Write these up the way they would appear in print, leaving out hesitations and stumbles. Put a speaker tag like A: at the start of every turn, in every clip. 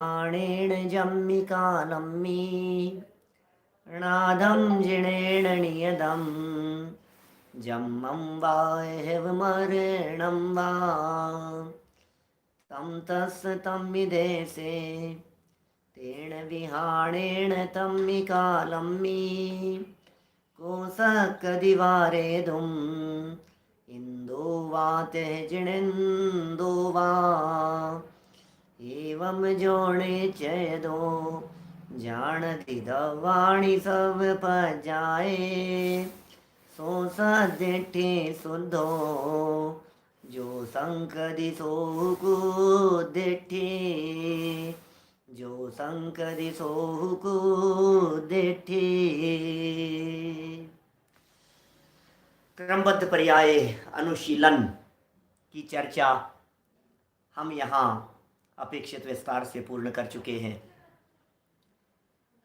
A: प्राणेन जम्मिकालम्मी नादं जिणेन नियदं जम्मं वा हेवमरणं वा तं तस्य तं विदेशे तेन विहाणेन तम्मिकालम्मी कोसकदिवारेदुम् इन्दो वा ते जिणेन्दो वा एवं जोड़े चेदो जानती दवाणी सब पजाए सो सदिठी सुधो जो संकदि सोहु दिठी जो संकदि सोहु दिठी। क्रमबद्ध पर्याय अनुशीलन की चर्चा हम यहाँ अपेक्षित विस्तार से पूर्ण कर चुके हैं।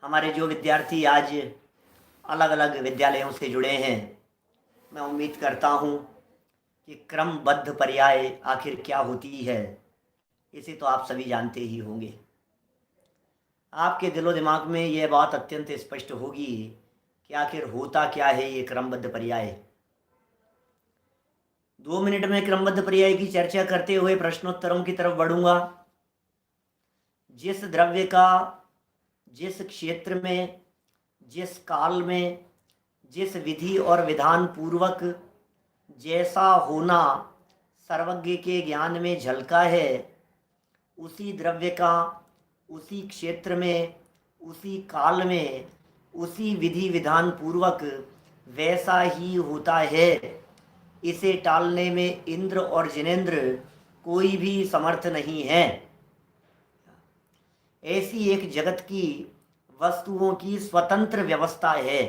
A: हमारे जो विद्यार्थी आज अलग अलग विद्यालयों से जुड़े हैं, मैं उम्मीद करता हूँ कि क्रमबद्ध पर्याय आखिर क्या होती है इसे तो आप सभी जानते ही होंगे। आपके दिलो दिमाग में यह बात अत्यंत स्पष्ट होगी कि आखिर होता क्या है ये क्रमबद्ध पर्याय। 2 मिनट में क्रमबद्ध पर्याय की चर्चा करते हुए प्रश्नोत्तरों की तरफ बढ़ूंगा। जिस द्रव्य का जिस क्षेत्र में जिस काल में जिस विधि और विधान पूर्वक जैसा होना सर्वज्ञ के ज्ञान में झलका है, उसी द्रव्य का उसी क्षेत्र में उसी काल में उसी विधि विधान पूर्वक वैसा ही होता है। इसे टालने में इंद्र और जिनेंद्र कोई भी समर्थ नहीं है। ऐसी एक जगत की वस्तुओं की स्वतंत्र व्यवस्था है।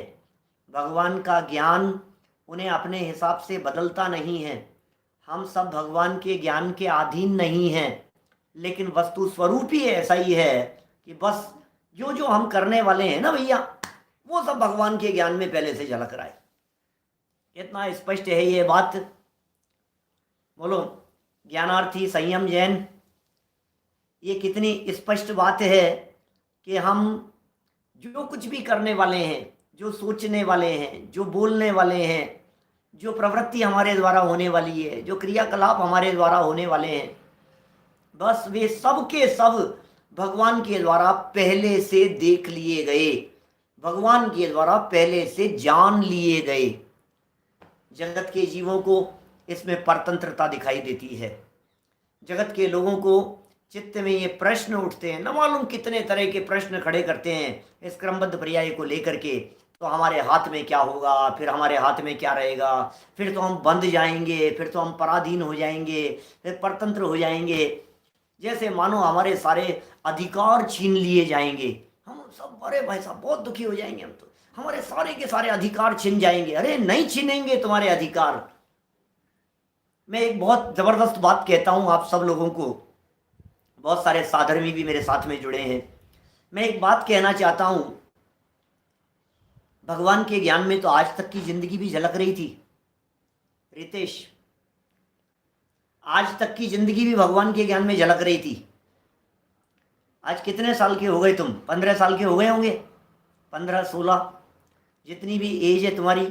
A: भगवान का ज्ञान उन्हें अपने हिसाब से बदलता नहीं है। हम सब भगवान के ज्ञान के अधीन नहीं हैं, लेकिन वस्तु स्वरूप ही ऐसा ही है कि बस जो जो हम करने वाले हैं ना भैया, वो सब भगवान के ज्ञान में पहले से झलक रहा है। कितना स्पष्ट है ये बात। बोलो ज्ञानार्थी संयम जैन, ये कितनी स्पष्ट बात है कि हम जो कुछ भी करने वाले हैं, जो सोचने वाले हैं, जो बोलने वाले हैं, जो प्रवृत्ति हमारे द्वारा होने वाली है, जो क्रियाकलाप हमारे द्वारा होने वाले हैं, बस वे सब के सब भगवान के द्वारा पहले से देख लिए गए, भगवान के द्वारा पहले से जान लिए गए। जगत के जीवों को इसमें परतंत्रता दिखाई देती है। जगत के लोगों को चित्त में ये प्रश्न उठते हैं, न मालूम कितने तरह के प्रश्न खड़े करते हैं इस क्रमबद्ध पर्याय को लेकर के। तो हमारे हाथ में क्या होगा, फिर हमारे हाथ में क्या रहेगा, फिर तो हम बंध जाएंगे, फिर तो हम पराधीन हो जाएंगे, फिर परतंत्र हो जाएंगे, जैसे मानो हमारे सारे अधिकार छीन लिए जाएंगे। हम सब बड़े भाई साहब बहुत दुखी हो जाएंगे, हम तो हमारे सारे के सारे अधिकार छीन जाएंगे। अरे नहीं छीनेंगे तुम्हारे अधिकार। मैं एक बहुत जबरदस्त बात कहता हूँ आप सब लोगों को, बहुत सारे साधर्मी भी मेरे साथ में जुड़े हैं। मैं एक बात कहना चाहता हूँ, भगवान के ज्ञान में तो आज तक की जिंदगी भी झलक रही थी। रितेश, आज तक की जिंदगी भी भगवान के ज्ञान में झलक रही थी। आज कितने साल के हो गए तुम? 15 साल के हो गए होंगे, 15 16, जितनी भी एज है तुम्हारी।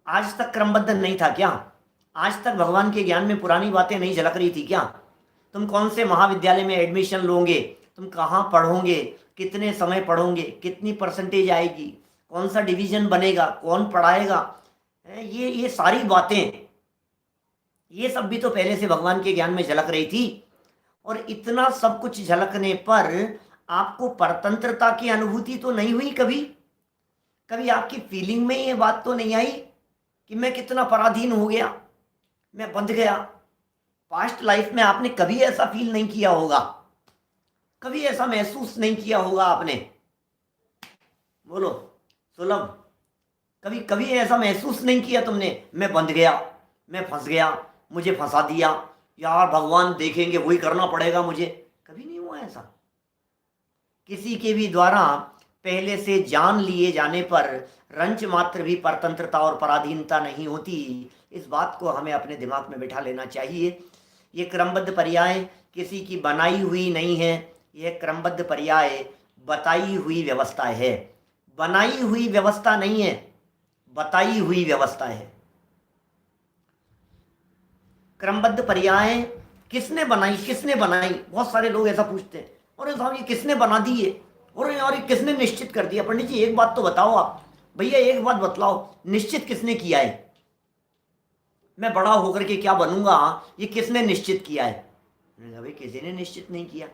A: आज तक क्रमबद्ध नहीं था क्या? आज तक भगवान के ज्ञान में पुरानी बातें नहीं झलक रही थी क्या? तुम कौन से महाविद्यालय में एडमिशन लोगे, तुम कहाँ पढ़ोगे, कितने समय पढ़ोगे, कितनी परसेंटेज आएगी, कौन सा डिवीजन बनेगा, कौन पढ़ाएगा, ये सारी बातें, ये सब भी तो पहले से भगवान के ज्ञान में झलक रही थी। और इतना सब कुछ झलकने पर आपको परतंत्रता की अनुभूति तो नहीं हुई कभी? कभी आपकी फीलिंग में ये बात तो नहीं आई कि मैं कितना पराधीन हो गया, मैं बंध गया? पास्ट लाइफ में आपने कभी ऐसा फील नहीं किया होगा, कभी ऐसा महसूस नहीं किया होगा आपने? बोलो सुलभ, कभी कभी ऐसा महसूस नहीं किया तुमने, मैं बंध गया, मैं फंस गया, मुझे फंसा दिया, यार भगवान देखेंगे वही करना पड़ेगा मुझे? कभी नहीं हुआ ऐसा। किसी के भी द्वारा पहले से जान लिए जाने पर रंच मात्र भी परतंत्रता और पराधीनता नहीं होती। इस बात को हमें अपने दिमाग में बिठा लेना चाहिए। ये क्रमबद्ध पर्याय किसी की बनाई हुई नहीं है, यह क्रमबद्ध पर्याय बताई हुई व्यवस्था है, बनाई हुई व्यवस्था नहीं है, बताई हुई व्यवस्था है। क्रमबद्ध पर्याय किसने बनाई, किसने बनाई? बहुत सारे लोग ऐसा पूछते हैं, और साहब ये किसने बना दी है, और यार ये किसने निश्चित कर दिया? पंडित जी एक बात तो बताओ आप, भैया एक बात बतलाओ, निश्चित किसने किया है? मैं बड़ा होकर के क्या बनूंगा, ये किसने निश्चित किया है? भाई किसी ने निश्चित नहीं किया।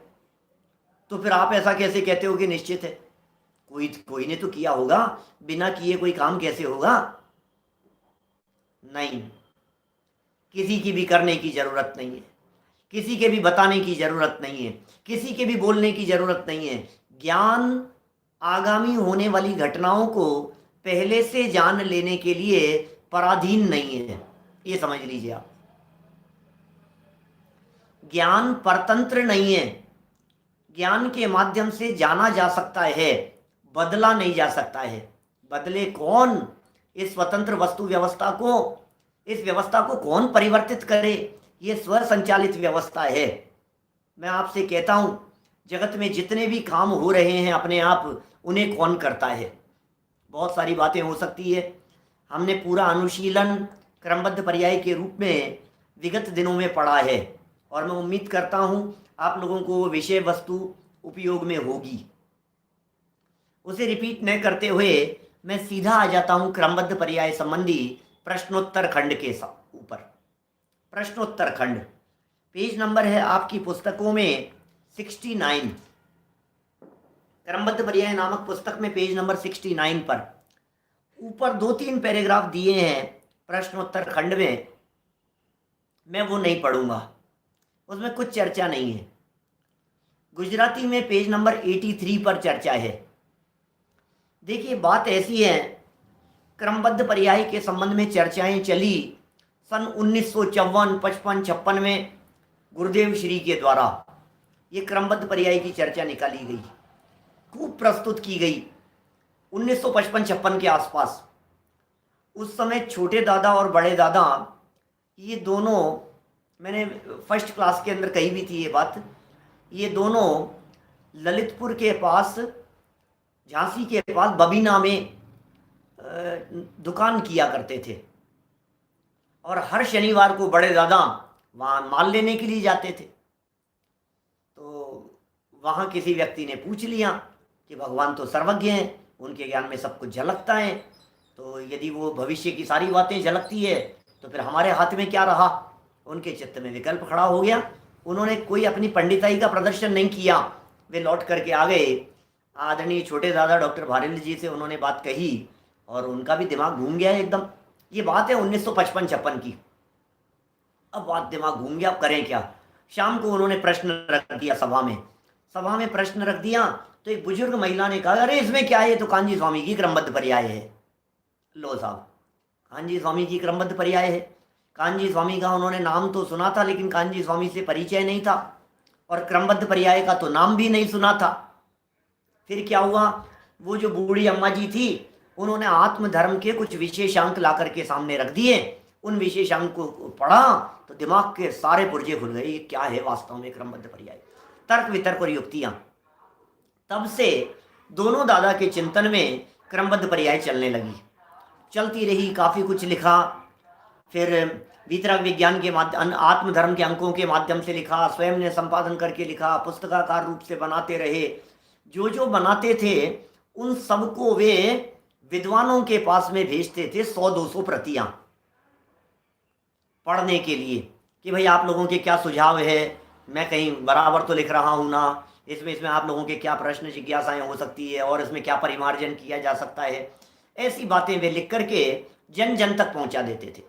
A: तो फिर आप ऐसा कैसे कहते हो कि निश्चित है? कोई ने तो किया होगा, बिना किए कोई काम कैसे होगा? नहीं, किसी की भी करने की जरूरत नहीं है, किसी के भी बताने की जरूरत नहीं है, किसी के भी बोलने की जरूरत नहीं है। ज्ञान आगामी होने वाली घटनाओं को पहले से जान लेने के लिए पराधीन नहीं है, ये समझ लीजिए आप। ज्ञान परतंत्र नहीं है, ज्ञान के माध्यम से जाना जा सकता है, बदला नहीं जा सकता है। बदले कौन? इस स्वतंत्र वस्तु व्यवस्था को, इस व्यवस्था को कौन परिवर्तित करे? ये स्व संचालित व्यवस्था है। मैं आपसे कहता हूं, जगत में जितने भी काम हो रहे हैं अपने आप, उन्हें कौन करता है? बहुत सारी बातें हो सकती है। हमने पूरा अनुशीलन क्रमबद्ध पर्याय के रूप में विगत दिनों में पढ़ा है, और मैं उम्मीद करता हूं आप लोगों को वो विषय वस्तु उपयोग में होगी। उसे रिपीट न करते हुए मैं सीधा आ जाता हूं क्रमबद्ध पर्याय संबंधी प्रश्नोत्तर खंड के ऊपर। प्रश्नोत्तर खंड, पेज नंबर है आपकी पुस्तकों में 69, क्रमबद्ध पर्याय नामक पुस्तक में पेज नंबर 69 पर ऊपर 2-3 पैराग्राफ दिए हैं प्रश्नोत्तर खंड में। मैं वो नहीं पढ़ूंगा, उसमें कुछ चर्चा नहीं है। गुजराती में पेज नंबर 83 पर चर्चा है। देखिए बात ऐसी है, क्रमबद्ध पर्याय के संबंध में चर्चाएं चली सन 1954, 55, 56 में गुरुदेव श्री के द्वारा ये क्रमबद्ध पर्याय की चर्चा निकाली गई, खूब प्रस्तुत की गई 1955-56 के आसपास। उस समय छोटे दादा और बड़े दादा ये दोनों, मैंने फर्स्ट क्लास के अंदर कही भी थी ये बात, ये दोनों ललितपुर के पास, झांसी के पास बबीना में दुकान किया करते थे, और हर शनिवार को बड़े दादा वहाँ माल लेने के लिए जाते थे। तो वहाँ किसी व्यक्ति ने पूछ लिया कि भगवान तो सर्वज्ञ हैं, उनके ज्ञान में सब कुछ झलकता है, तो यदि वो भविष्य की सारी बातें झलकती है तो फिर हमारे हाथ में क्या रहा? उनके चित्त में विकल्प खड़ा हो गया। उन्होंने कोई अपनी पंडिताई का प्रदर्शन नहीं किया, वे लौट करके आ गए। आदरणीय छोटे दादा डॉक्टर भारेल जी से उन्होंने बात कही, और उनका भी दिमाग घूम गया एकदम। ये बात है 1955-56 की। अब बात दिमाग घूम गया, अब करें क्या? शाम को उन्होंने प्रश्न रख दिया सभा में प्रश्न रख दिया, तो एक बुजुर्ग महिला ने कहा, अरे इसमें क्या है, ये तो कांजी स्वामी की क्रमबद्ध पर्याय है। लो साहब, कांजी स्वामी की क्रमबद्ध पर्याय है। कांजी स्वामी का उन्होंने नाम तो सुना था, लेकिन कांजी स्वामी से परिचय नहीं था, और क्रमबद्ध पर्याय का तो नाम भी नहीं सुना था। फिर क्या हुआ, वो जो बूढ़ी अम्मा जी थी, उन्होंने आत्मधर्म के कुछ विशेषांक ला करके सामने रख दिए। उन विशेषांक को पढ़ा तो दिमाग के सारे पुर्जे खुल गए, ये क्या है वास्तव में क्रमबद्ध पर्याय? तर्क वितर्क और युक्तियां। तब से दोनों दादा के चिंतन में क्रमबद्ध पर्याय चलने लगी, चलती रही, काफ़ी कुछ लिखा। फिर वितरक विज्ञान के माध्यम, आत्मधर्म के अंकों के माध्यम से लिखा, स्वयं ने संपादन करके लिखा, पुस्तकाकार रूप से बनाते रहे। जो जो बनाते थे उन सबको वे विद्वानों के पास में भेजते थे 100-200 प्रतियां पढ़ने के लिए, कि भाई आप लोगों के क्या सुझाव है, मैं कहीं बराबर तो लिख रहा हूँ ना, इसमें आप लोगों के क्या प्रश्न जिज्ञासाएं हो सकती है, और इसमें क्या परिमार्जन किया जा सकता है। ऐसी बातें वे लिख करके जन जन तक पहुंचा देते थे।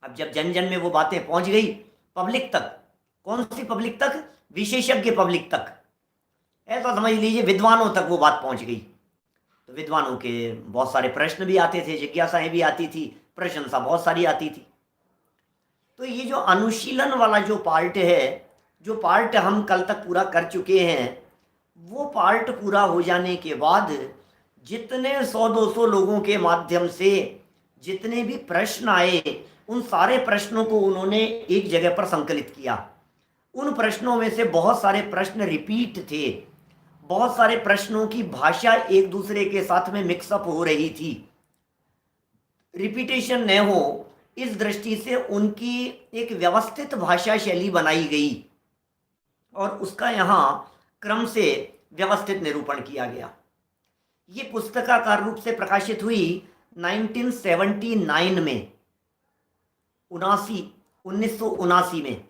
A: अब जब जन जन में वो बातें पहुंच गई, पब्लिक तक, कौन सी पब्लिक तक? विशेषज्ञ पब्लिक तक, ऐसा समझ लीजिए विद्वानों तक वो बात पहुंच गई। तो विद्वानों के बहुत सारे प्रश्न भी आते थे, जिज्ञासाएं भी आती थी, प्रशंसा बहुत सारी आती थी। तो ये जो अनुशीलन वाला जो पार्ट है, जो पार्ट हम कल तक पूरा कर चुके हैं, वो पार्ट पूरा हो जाने के बाद जितने 100-200 लोगों के माध्यम से जितने भी प्रश्न आए, उन सारे प्रश्नों को उन्होंने एक जगह पर संकलित किया। उन प्रश्नों में से बहुत सारे प्रश्न रिपीट थे, बहुत सारे प्रश्नों की भाषा एक दूसरे के साथ में मिक्सअप हो रही थी, रिपीटेशन न हो इस दृष्टि से उनकी एक व्यवस्थित भाषा शैली बनाई गई और उसका यहाँ क्रम से व्यवस्थित निरूपण किया गया। ये पुस्तकाकार रूप से प्रकाशित हुई 1979 में, 1979 में,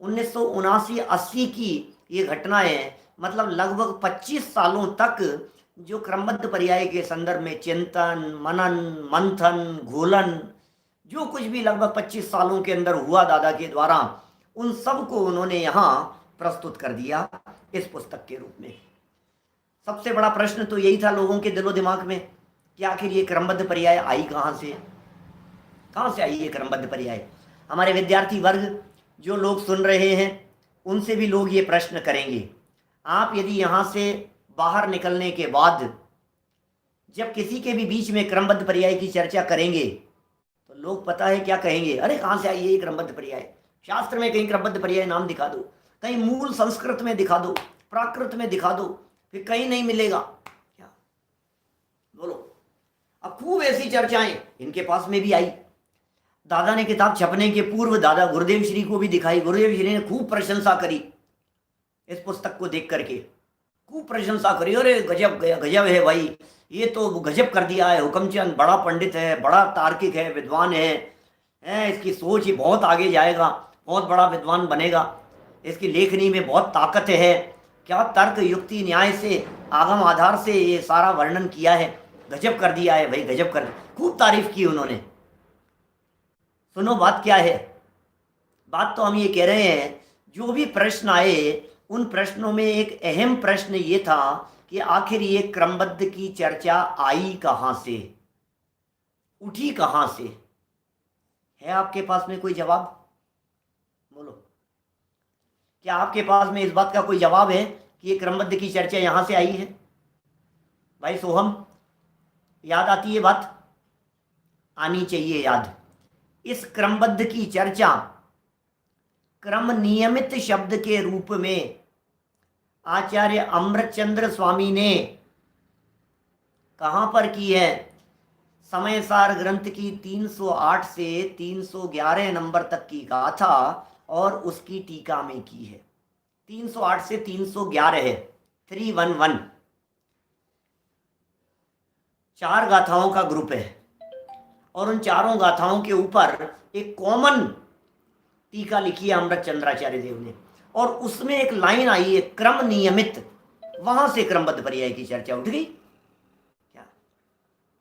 A: 1979-80 की ये घटना है। मतलब लगभग 25 सालों तक जो क्रमबद्ध पर्याय के संदर्भ में चिंतन, मनन, मंथन, घोलन, जो कुछ भी लगभग 25 सालों के अंदर हुआ दादा के द्वारा, उन सब को उन्होंने यहाँ प्रस्तुत कर दिया इस पुस्तक के रूप में। सबसे बड़ा प्रश्न तो यही था लोगों के दिलो दिमाग में कि आखिर ये क्रमबद्ध पर्याय आई कहाँ से आई ये क्रमबद्ध पर्याय। हमारे विद्यार्थी वर्ग जो लोग सुन रहे हैं उनसे भी लोग ये प्रश्न करेंगे। आप यदि यहाँ से बाहर निकलने के बाद जब किसी के भी बीच में क्रमबद्ध पर्याय की चर्चा करेंगे तो लोग पता है क्या कहेंगे, अरे कहाँ से आई ये क्रमबद्ध पर्याय, शास्त्र में कहीं क्रमबद्ध पर्याय नाम दिखा दो, कहीं मूल संस्कृत में दिखा दो, प्राकृत में दिखा दो, फिर कहीं नहीं मिलेगा क्या? बोलो। अब खूब ऐसी चर्चाएं इनके पास में भी आई। दादा ने किताब छपने के पूर्व दादा गुरुदेव श्री को भी दिखाई। गुरुदेव श्री ने खूब प्रशंसा करी इस पुस्तक को देख करके, खूब प्रशंसा करी, अरे गजब गजब है भाई, ये तो गजब कर दिया है हुकमचंद, बड़ा पंडित है, बड़ा तार्किक है, विद्वान है, इसकी सोच ही बहुत आगे जाएगा, बहुत बड़ा विद्वान बनेगा, इसकी लेखनी में बहुत ताकत है, क्या तर्क युक्ति न्याय से आगम आधार से ये सारा वर्णन किया है, गजब कर दिया है भाई, गजब कर, खूब तारीफ की उन्होंने। सुनो बात क्या है। बात तो हम ये कह रहे हैं जो भी प्रश्न आए उन प्रश्नों में एक अहम प्रश्न ये था कि आखिर ये क्रमबद्ध की चर्चा आई कहाँ से, उठी कहाँ से। है आपके पास में कोई जवाब? बोलो, क्या आपके पास में इस बात का कोई जवाब है कि ये क्रमबद्ध की चर्चा यहाँ से आई है? भाई सोहम, याद आती है बात? आनी चाहिए याद। इस क्रमबद्ध की चर्चा क्रम नियमित शब्द के रूप में आचार्य अमृतचंद्र स्वामी ने कहाँ पर की है? समय सार ग्रंथ की 308 से 311 नंबर तक की गाथा और उसकी टीका में की है। 308 से 311 है, 311, 4 गाथाओं का ग्रुप है और उन चारों गाथाओं के ऊपर एक कॉमन टीका लिखी है अमृत चंद्राचार्य देव ने, और उसमें एक लाइन आई है क्रम नियमित, वहां से क्रमबद्ध पर्याय की चर्चा उठ गई क्या?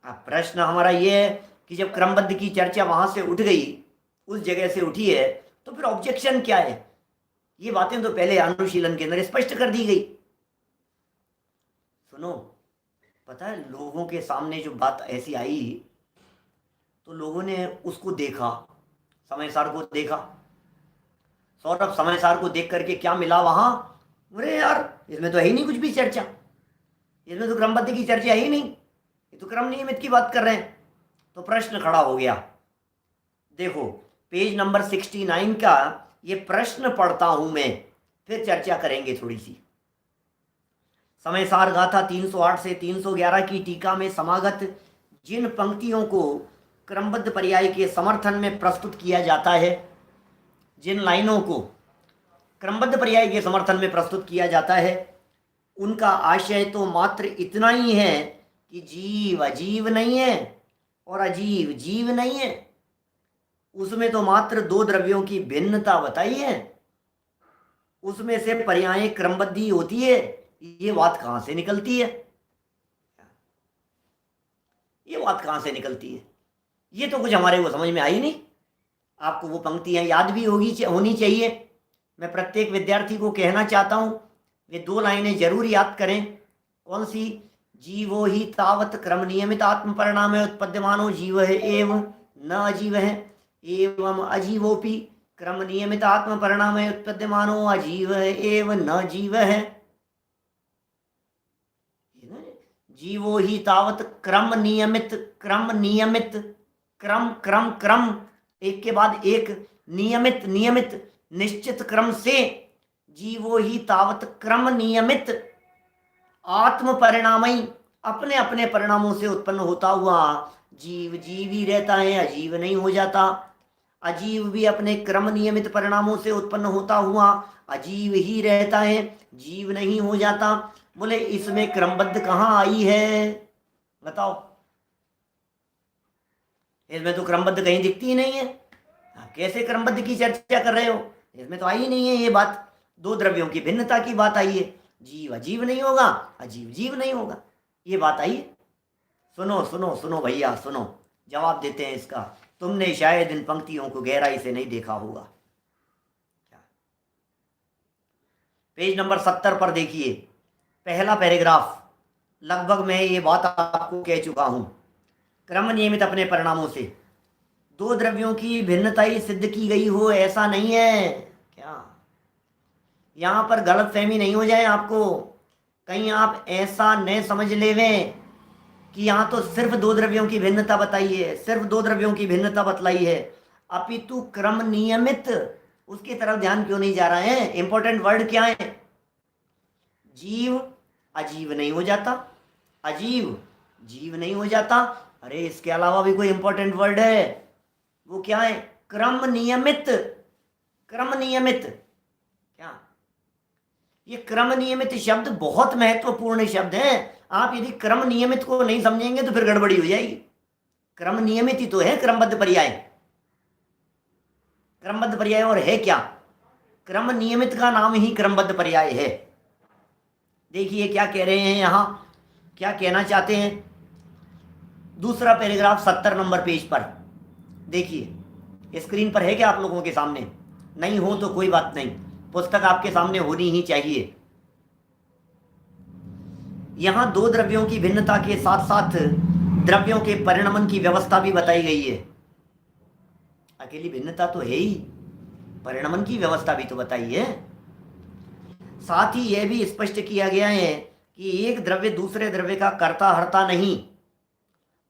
A: अब प्रश्न हमारा ये है कि जब क्रमबद्ध की चर्चा वहां से उठ गई, उस जगह से उठी है, तो फिर ऑब्जेक्शन क्या है? ये बातें तो पहले अनुशीलन के अंदर स्पष्ट कर दी गई। सुनो, पता है लोगों के सामने जो बात ऐसी आई तो लोगों ने उसको देखा, समय सार को देखा। सौरभ, समय सार को देख करके क्या मिला वहां? अरे यार, इसमें तो है ही नहीं कुछ भी चर्चा, इसमें तो क्रमबद्ध की चर्चा है ही नहीं, ये तो क्रम नियमित की बात कर रहे हैं। तो प्रश्न खड़ा हो गया। देखो पेज नंबर 69 का ये प्रश्न पढ़ता हूं मैं, फिर चर्चा करेंगे थोड़ी सी। समय सार गाथा 308 से 311 की टीका में समागत जिन पंक्तियों को क्रमबद्ध पर्याय के समर्थन में प्रस्तुत किया जाता है, जिन लाइनों को क्रमबद्ध पर्याय के समर्थन में प्रस्तुत किया जाता है, उनका आशय तो मात्र इतना ही है कि जीव अजीव नहीं है और अजीव जीव नहीं है। उसमें तो मात्र 2 द्रव्यों की भिन्नता बताई है, उसमें से पर्याय क्रमबद्ध ही होती है। ये बात कहाँ से निकलती है? ये बात कहाँ से निकलती है? ये तो कुछ हमारे को समझ में आई नहीं। आपको वो पंक्तियां याद भी होनी चाहिए। मैं प्रत्येक विद्यार्थी को कहना चाहता हूं वे 2 लाइनें जरूर याद करें। कौन सी? जीवो ही तावत क्रम नियमित आत्म परिणाम है उत्पद्यमानो जीव है एव न अजीव है, एवं अजीवोपि क्रम नियमित आत्म परिणाम है उत्पद्यमानो अजीव है एव न जीव है। जीवो ही तावत क्रम नियमित, क्रम नियमित, क्रम क्रम क्रम, एक के बाद एक, नियमित नियमित, निश्चित क्रम से जीवो ही तावत क्रम नियमित आत्म परिणामई, अपने अपने परिणामों से उत्पन्न होता हुआ जीव जीव ही रहता है, अजीव नहीं हो जाता। अजीव भी अपने क्रम नियमित परिणामों से उत्पन्न होता हुआ अजीव ही रहता है, जीव नहीं हो जाता। बोले इसमें क्रमबद्ध कहाँ आई है, बताओ। इसमें तो क्रमबद्ध कहीं दिखती ही नहीं है। आप कैसे क्रमबद्ध की चर्चा कर रहे हो, इसमें तो आई नहीं है ये बात। दो द्रव्यों की भिन्नता की बात आई है, जीव अजीव नहीं होगा, अजीव जीव नहीं होगा, ये बात आई है। सुनो सुनो सुनो भैया सुनो, जवाब देते हैं इसका। तुमने शायद इन पंक्तियों को गहराई से नहीं देखा होगा। पेज नंबर 70 पर देखिए, पहला पैराग्राफ। लगभग मैं ये बात आपको कह चुका हूं। क्रम नियमित अपने परिणामों से दो द्रव्यों की भिन्नता ही सिद्ध की गई हो, ऐसा नहीं है। क्या यहां पर गलतफहमी नहीं हो जाए आपको, कहीं आप ऐसा न समझ लेवें कि यहां तो सिर्फ दो द्रव्यों की भिन्नता बताई है, सिर्फ दो द्रव्यों की भिन्नता बतलाई है, अपितु क्रम नियमित, उसकी तरफ ध्यान क्यों नहीं जा रहा है। इंपॉर्टेंट वर्ड क्या है, जीव अजीव नहीं हो जाता, अजीव जीव नहीं हो जाता। अरे इसके अलावा भी कोई इंपॉर्टेंट वर्ड है, वो क्या है, क्रम नियमित। क्रम नियमित क्या, ये क्रम नियमित शब्द बहुत महत्वपूर्ण शब्द है। आप यदि क्रम नियमित को नहीं समझेंगे तो फिर गड़बड़ी हो जाएगी। क्रम नियमित ही तो है क्रमबद्ध पर्याय। क्रमबद्ध पर्याय और है क्या, क्रम नियमित का नाम ही क्रमबद्ध पर्याय है। देखिए क्या कह रहे हैं यहां, क्या कहना चाहते हैं। दूसरा पैराग्राफ 70 नंबर पेज पर देखिए, स्क्रीन पर है क्या आप लोगों के सामने, नहीं हो तो कोई बात नहीं, पुस्तक आपके सामने होनी ही चाहिए। यहां दो द्रव्यों की भिन्नता के साथ साथ द्रव्यों के परिणमन की व्यवस्था भी बताई गई है। अकेली भिन्नता तो है ही, परिणमन की व्यवस्था भी तो बताई है। साथ ही यह भी स्पष्ट किया गया है कि एक द्रव्य दूसरे द्रव्य का कर्ता हर्ता नहीं,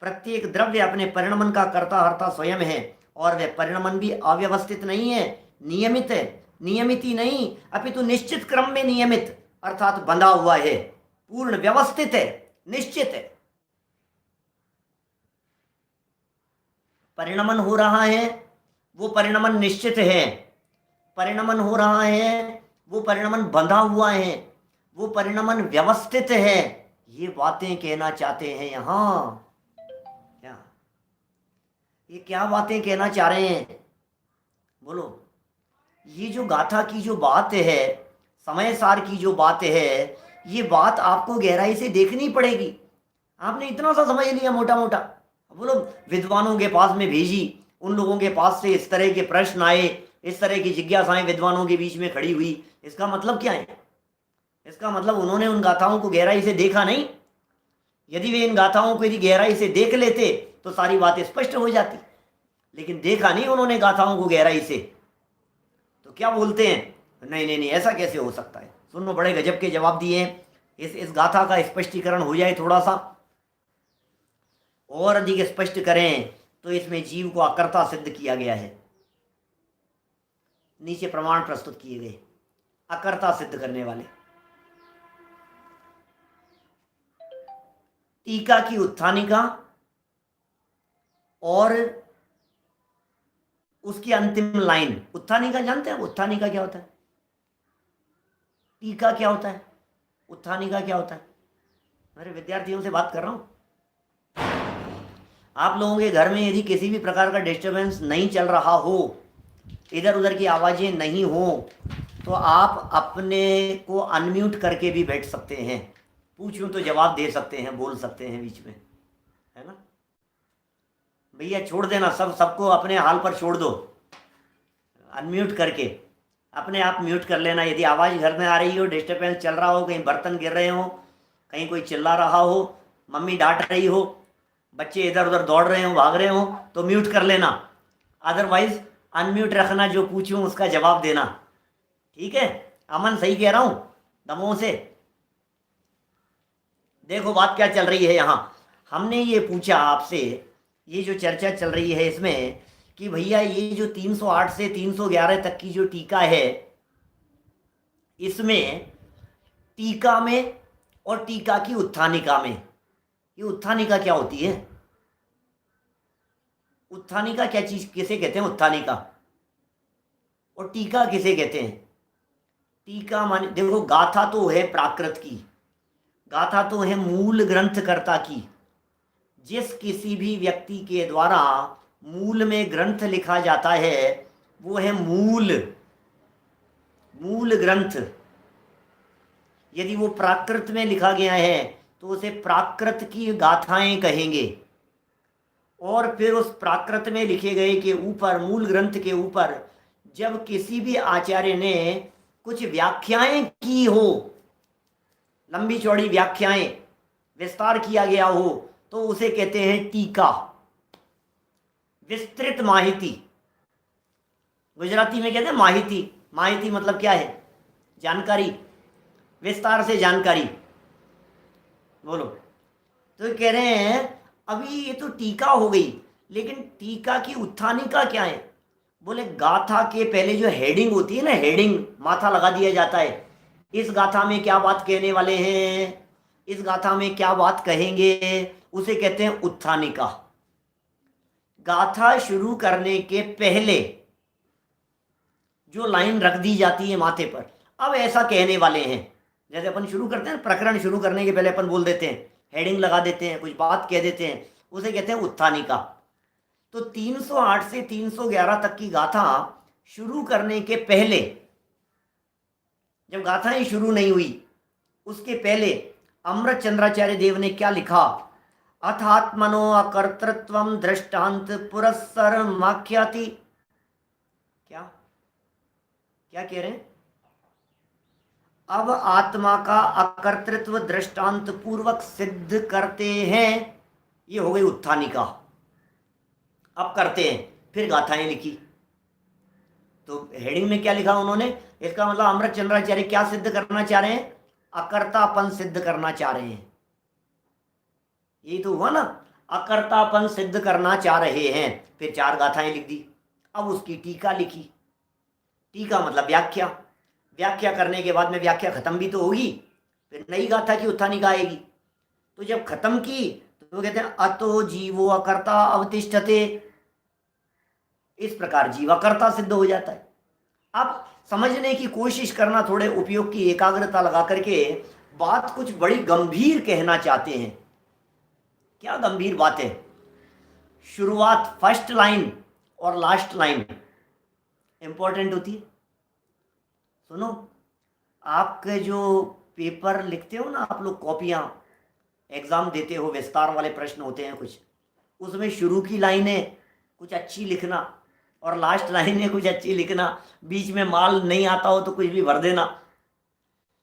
A: प्रत्येक द्रव्य अपने परिणमन का कर्ता हर्ता स्वयं है, और वह परिणमन भी अव्यवस्थित नहीं है, नियमित है। नियमित ही नहीं अपितु निश्चित क्रम में नियमित, अर्थात बंधा हुआ है, पूर्ण व्यवस्थित है, निश्चित है। परिणमन हो रहा है वो परिणमन निश्चित है, परिणमन हो रहा है वो परिणमन बंधा हुआ है, वो परिणमन व्यवस्थित है। ये बातें कहना चाहते हैं यहां। क्या ये क्या बातें कहना चाह रहे हैं, बोलो। ये जो गाथा की जो बात है, समय सार की जो बात है, ये बात आपको गहराई से देखनी पड़ेगी। आपने इतना सा समझ लिया मोटा मोटा, बोलो विद्वानों के पास में भेजी, उन लोगों के पास से इस तरह के प्रश्न आए, इस तरह की जिज्ञासाएं विद्वानों के बीच में खड़ी हुई, इसका मतलब क्या है, इसका मतलब उन्होंने उन गाथाओं को गहराई से देखा नहीं। यदि वे इन गाथाओं को यदि गहराई से देख लेते तो सारी बातें स्पष्ट हो जाती, लेकिन देखा नहीं उन्होंने गाथाओं को गहराई से, तो क्या बोलते हैं, नहीं नहीं नहीं ऐसा कैसे हो सकता है। सुनो, बड़े गजब के जवाब दिए हैं। इस गाथा का स्पष्टीकरण हो जाए थोड़ा सा और अधिक स्पष्ट करें तो इसमें जीव को अकर्ता सिद्ध किया गया है। नीचे प्रमाण प्रस्तुत किए गए अकर्ता सिद्ध करने वाले। टीका की उत्थानिका और उसकी अंतिम लाइन। उत्थानिका जानते हैं, उत्थानिका क्या होता है, टीका क्या होता है, उत्थानिका क्या होता है। मेरे विद्यार्थियों से बात कर रहा हूं। आप लोगों के घर में यदि किसी भी प्रकार का डिस्टरबेंस नहीं चल रहा हो, इधर उधर की आवाजें नहीं हो, तो आप अपने को अनम्यूट करके भी बैठ सकते हैं, पूछूं तो जवाब दे सकते हैं, बोल सकते हैं बीच में, है ना भैया। छोड़ देना, सबको अपने हाल पर छोड़ दो, अनम्यूट करके अपने आप म्यूट कर लेना। यदि आवाज़ घर में आ रही हो, डिस्टर्बेंस चल रहा हो, कहीं बर्तन गिर रहे हो, कहीं कोई चिल्ला रहा हो, मम्मी डांट रही हो, बच्चे इधर उधर दौड़ रहे हो, भाग रहे हो, तो म्यूट कर लेना। अदरवाइज अनम्यूट रखना, जो पूछूं उसका जवाब देना, ठीक है। अमन सही कह रहा हूं दमों से। देखो बात क्या चल रही है यहाँ। हमने ये पूछा आपसे, ये जो चर्चा चल रही है इसमें कि भैया ये जो 308 से 311 तक की जो टीका है, इसमें टीका में और टीका की उत्थानिका में, ये उत्थानिका क्या होती है? उत्थानिका क्या चीज, किसे कहते हैं उत्थानिका? और टीका किसे कहते हैं? टीका माने, देखो गाथा तो है प्राकृत की, गाथा तो है मूल ग्रंथकर्ता की। जिस किसी भी व्यक्ति के द्वारा मूल में ग्रंथ लिखा जाता है वो है मूल, मूल ग्रंथ। यदि वो प्राकृत में लिखा गया है तो उसे प्राकृत की गाथाएं कहेंगे। और फिर उस प्राकृत में लिखे गए के ऊपर, मूल ग्रंथ के ऊपर जब किसी भी आचार्य ने कुछ व्याख्याएं की हो, लंबी चौड़ी व्याख्याएं, विस्तार किया गया हो, तो उसे कहते हैं टीका, विस्तृत माहिती। गुजराती में कहते हैं माहिती। माहिती मतलब क्या है? जानकारी, विस्तार से जानकारी। बोलो। तो कह रहे हैं अभी ये तो टीका हो गई, लेकिन टीका की उत्थानिका क्या है? बोले गाथा के पहले जो हेडिंग होती है ना, हेडिंग, माथा लगा दिया जाता है, इस गाथा में क्या बात कहने वाले हैं, इस गाथा में क्या बात कहेंगे, उसे कहते हैं उत्थानिका। गाथा शुरू करने के पहले जो लाइन रख दी जाती है माथे पर, अब ऐसा कहने वाले हैं, जैसे अपन शुरू करते हैं प्रकरण शुरू करने के पहले अपन बोल देते हैं, हेडिंग लगा देते हैं, कुछ बात कह देते हैं, उसे कहते हैं उत्थानिका। तो 308 से 311 तक की गाथा शुरू करने के पहले, जब गाथाएं शुरू नहीं हुई उसके पहले अमृत चंद्राचार्य देव ने क्या लिखा? अथात्मनो अकर्तृत्वम दृष्टांत पुरस्सर माख्याति। क्या क्या कह रहे हैं? अब आत्मा का अकर्तृत्व दृष्टांत पूर्वक सिद्ध करते हैं, ये हो गई उत्थानिका। अब करते हैं, फिर गाथाएं लिखी। तो हेडिंग में क्या लिखा उन्होंने? इसका मतलब अमृत चंद्राचार्य क्या सिद्ध करना चाह रहे हैं? अकर्तापन सिद्ध करना चाह रहे हैं। यही तो हुआ ना, अकर्तापन सिद्ध करना चाह रहे हैं। फिर 4 गाथाएं लिख दी। अब उसकी टीका लिखी। टीका मतलब व्याख्या। व्याख्या करने के बाद में व्याख्या खत्म भी तो होगी, फिर नई गाथा की उत्थानिका आएगी। तो जब खत्म की तो वो कहते हैं अतो जीवो अकर्ता अवतिष्ठते। इस प्रकार जीवाकर्ता सिद्ध हो जाता है। अब समझने की कोशिश करना, थोड़े उपयोग की एकाग्रता लगा करके, बात कुछ बड़ी गंभीर कहना चाहते हैं। क्या गंभीर बात है? शुरुआत, फर्स्ट लाइन और लास्ट लाइन इंपॉर्टेंट होती है। सुनो, आपके जो पेपर लिखते हो ना आप लोग, कॉपियां एग्जाम देते हो, विस्तार वाले प्रश्न होते हैं कुछ, उसमें शुरू की लाइनें कुछ अच्छी लिखना और लास्ट लाइनें कुछ अच्छी लिखना। बीच में माल नहीं आता हो तो कुछ भी भर देना।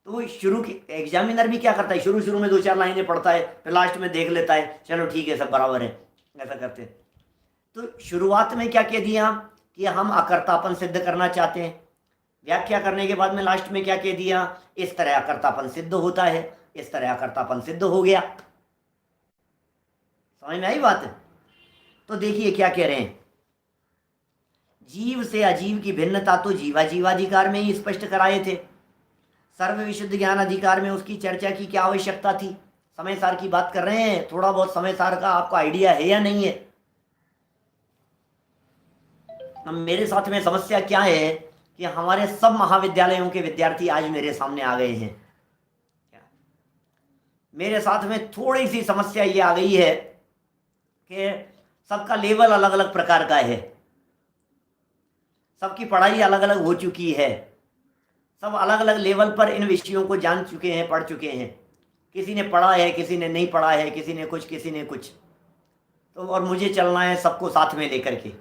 A: तो वो शुरू की, एग्जामिनर भी क्या करता है, शुरू शुरू में 2-4 लाइनें पढ़ता है, फिर लास्ट में देख लेता है, चलो ठीक है सब बराबर है, ऐसा करते हैं। तो शुरुआत में क्या कह दिया कि हम अकर्तापन सिद्ध करना चाहते हैं। व्याख्या करने के बाद में लास्ट में क्या कह दिया? इस तरह अकर्तापन सिद्ध होता है, इस तरह अकर्तापन सिद्ध हो गया। समझ में आई बात? तो देखिए क्या कह रहे हैं। जीव से अजीव की भिन्नता तो जीवाधिकार में ही स्पष्ट कराए थे। सर्व विशुद्ध ज्ञान अधिकार में उसकी चर्चा की क्या आवश्यकता थी? समय सार की बात कर रहे हैं। थोड़ा बहुत समय सार का आपको आइडिया है या नहीं है? अब मेरे साथ में समस्या क्या है कि हमारे सब महाविद्यालयों के विद्यार्थी आज मेरे सामने आ गए हैं। मेरे साथ में थोड़ी सी समस्या ये आ गई है कि सबका लेवल अलग अलग प्रकार का है, सबकी पढ़ाई अलग अलग हो चुकी है, सब अलग अलग लेवल पर इन विषयों को जान चुके हैं, पढ़ चुके हैं। किसी ने पढ़ा है, किसी ने नहीं पढ़ा है, किसी ने कुछ, किसी ने कुछ। तो और मुझे चलना है सबको साथ में लेकर के।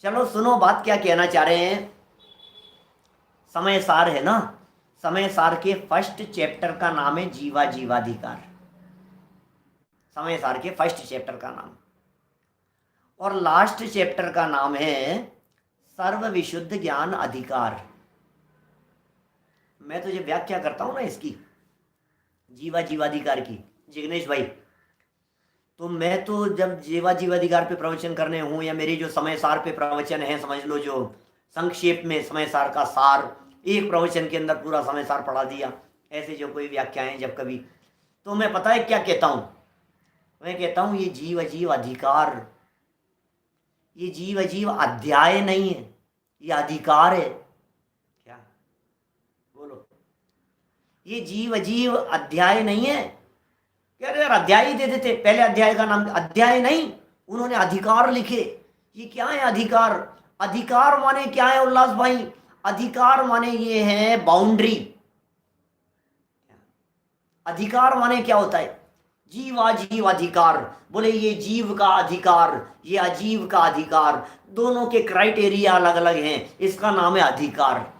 A: चलो सुनो बात क्या कहना चाह रहे हैं। समय सार है ना, समय सार के फर्स्ट चैप्टर का नाम है जीवाधिकार। समय सार के फर्स्ट चैप्टर का नाम, और लास्ट चैप्टर का नाम है सर्व विशुद्ध ज्ञान अधिकार। मैं तो जब व्याख्या करता हूं ना इसकी, जीवाधिकार की, जिग्नेश भाई, तो मैं तो जब जीवाधिकार पे प्रवचन करने हूं, या मेरी जो समय सार पे प्रवचन है, समझ लो जो संक्षेप में समय सार का सार एक प्रवचन के अंदर पूरा समय सार पढ़ा दिया, ऐसे जो कोई व्याख्याएं जब कभी। तो मैं पता है क्या कहता हूँ, मैं कहता हूँ ये जीव अजीव अधिकार, ये जीव अजीव अध्याय नहीं है, ये अधिकार है। क्या बोलो, ये जीव अजीव अध्याय नहीं है। क्या यार अध्याय ही दे देते, पहले अध्याय का नाम अध्याय नहीं, उन्होंने अधिकार लिखे। ये क्या है अधिकार? अधिकार माने क्या है उल्लास भाई? अधिकार माने ये है बाउंड्री। अधिकार माने क्या होता है? जीवाजीव अधिकार। बोले ये जीव का अधिकार, ये अजीव का अधिकार, दोनों के क्राइटेरिया अलग अलग हैं, इसका नाम है अधिकार।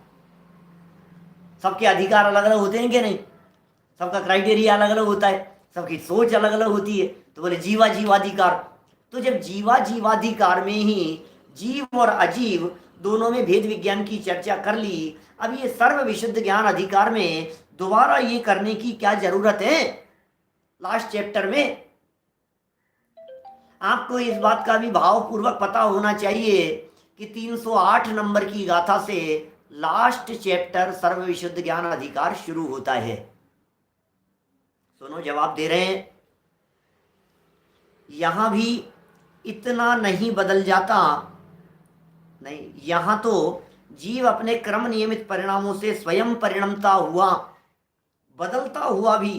A: सबके अधिकार अलग अलग होते हैं कि नहीं? सबका क्राइटेरिया अलग अलग होता है, सबकी सोच अलग अलग होती है। तो बोले जीवा जीवाधिकार। तो जब जीवा जीवाधिकार में ही जीव और अजीव दोनों में भेद विज्ञान की चर्चा कर ली, अब ये सर्व विशुद्ध ज्ञान अधिकार में दोबारा ये करने की क्या जरूरत है? लास्ट चैप्टर में आपको इस बात का भी भावपूर्वक पता होना चाहिए कि 308 नंबर की गाथा से लास्ट चैप्टर सर्व विशुद्ध ज्ञान अधिकार शुरू होता है। सुनो, जवाब दे रहे हैं। यहां भी इतना नहीं बदल जाता, नहीं, यहां तो जीव अपने क्रम नियमित परिणामों से स्वयं परिणमता हुआ, बदलता हुआ भी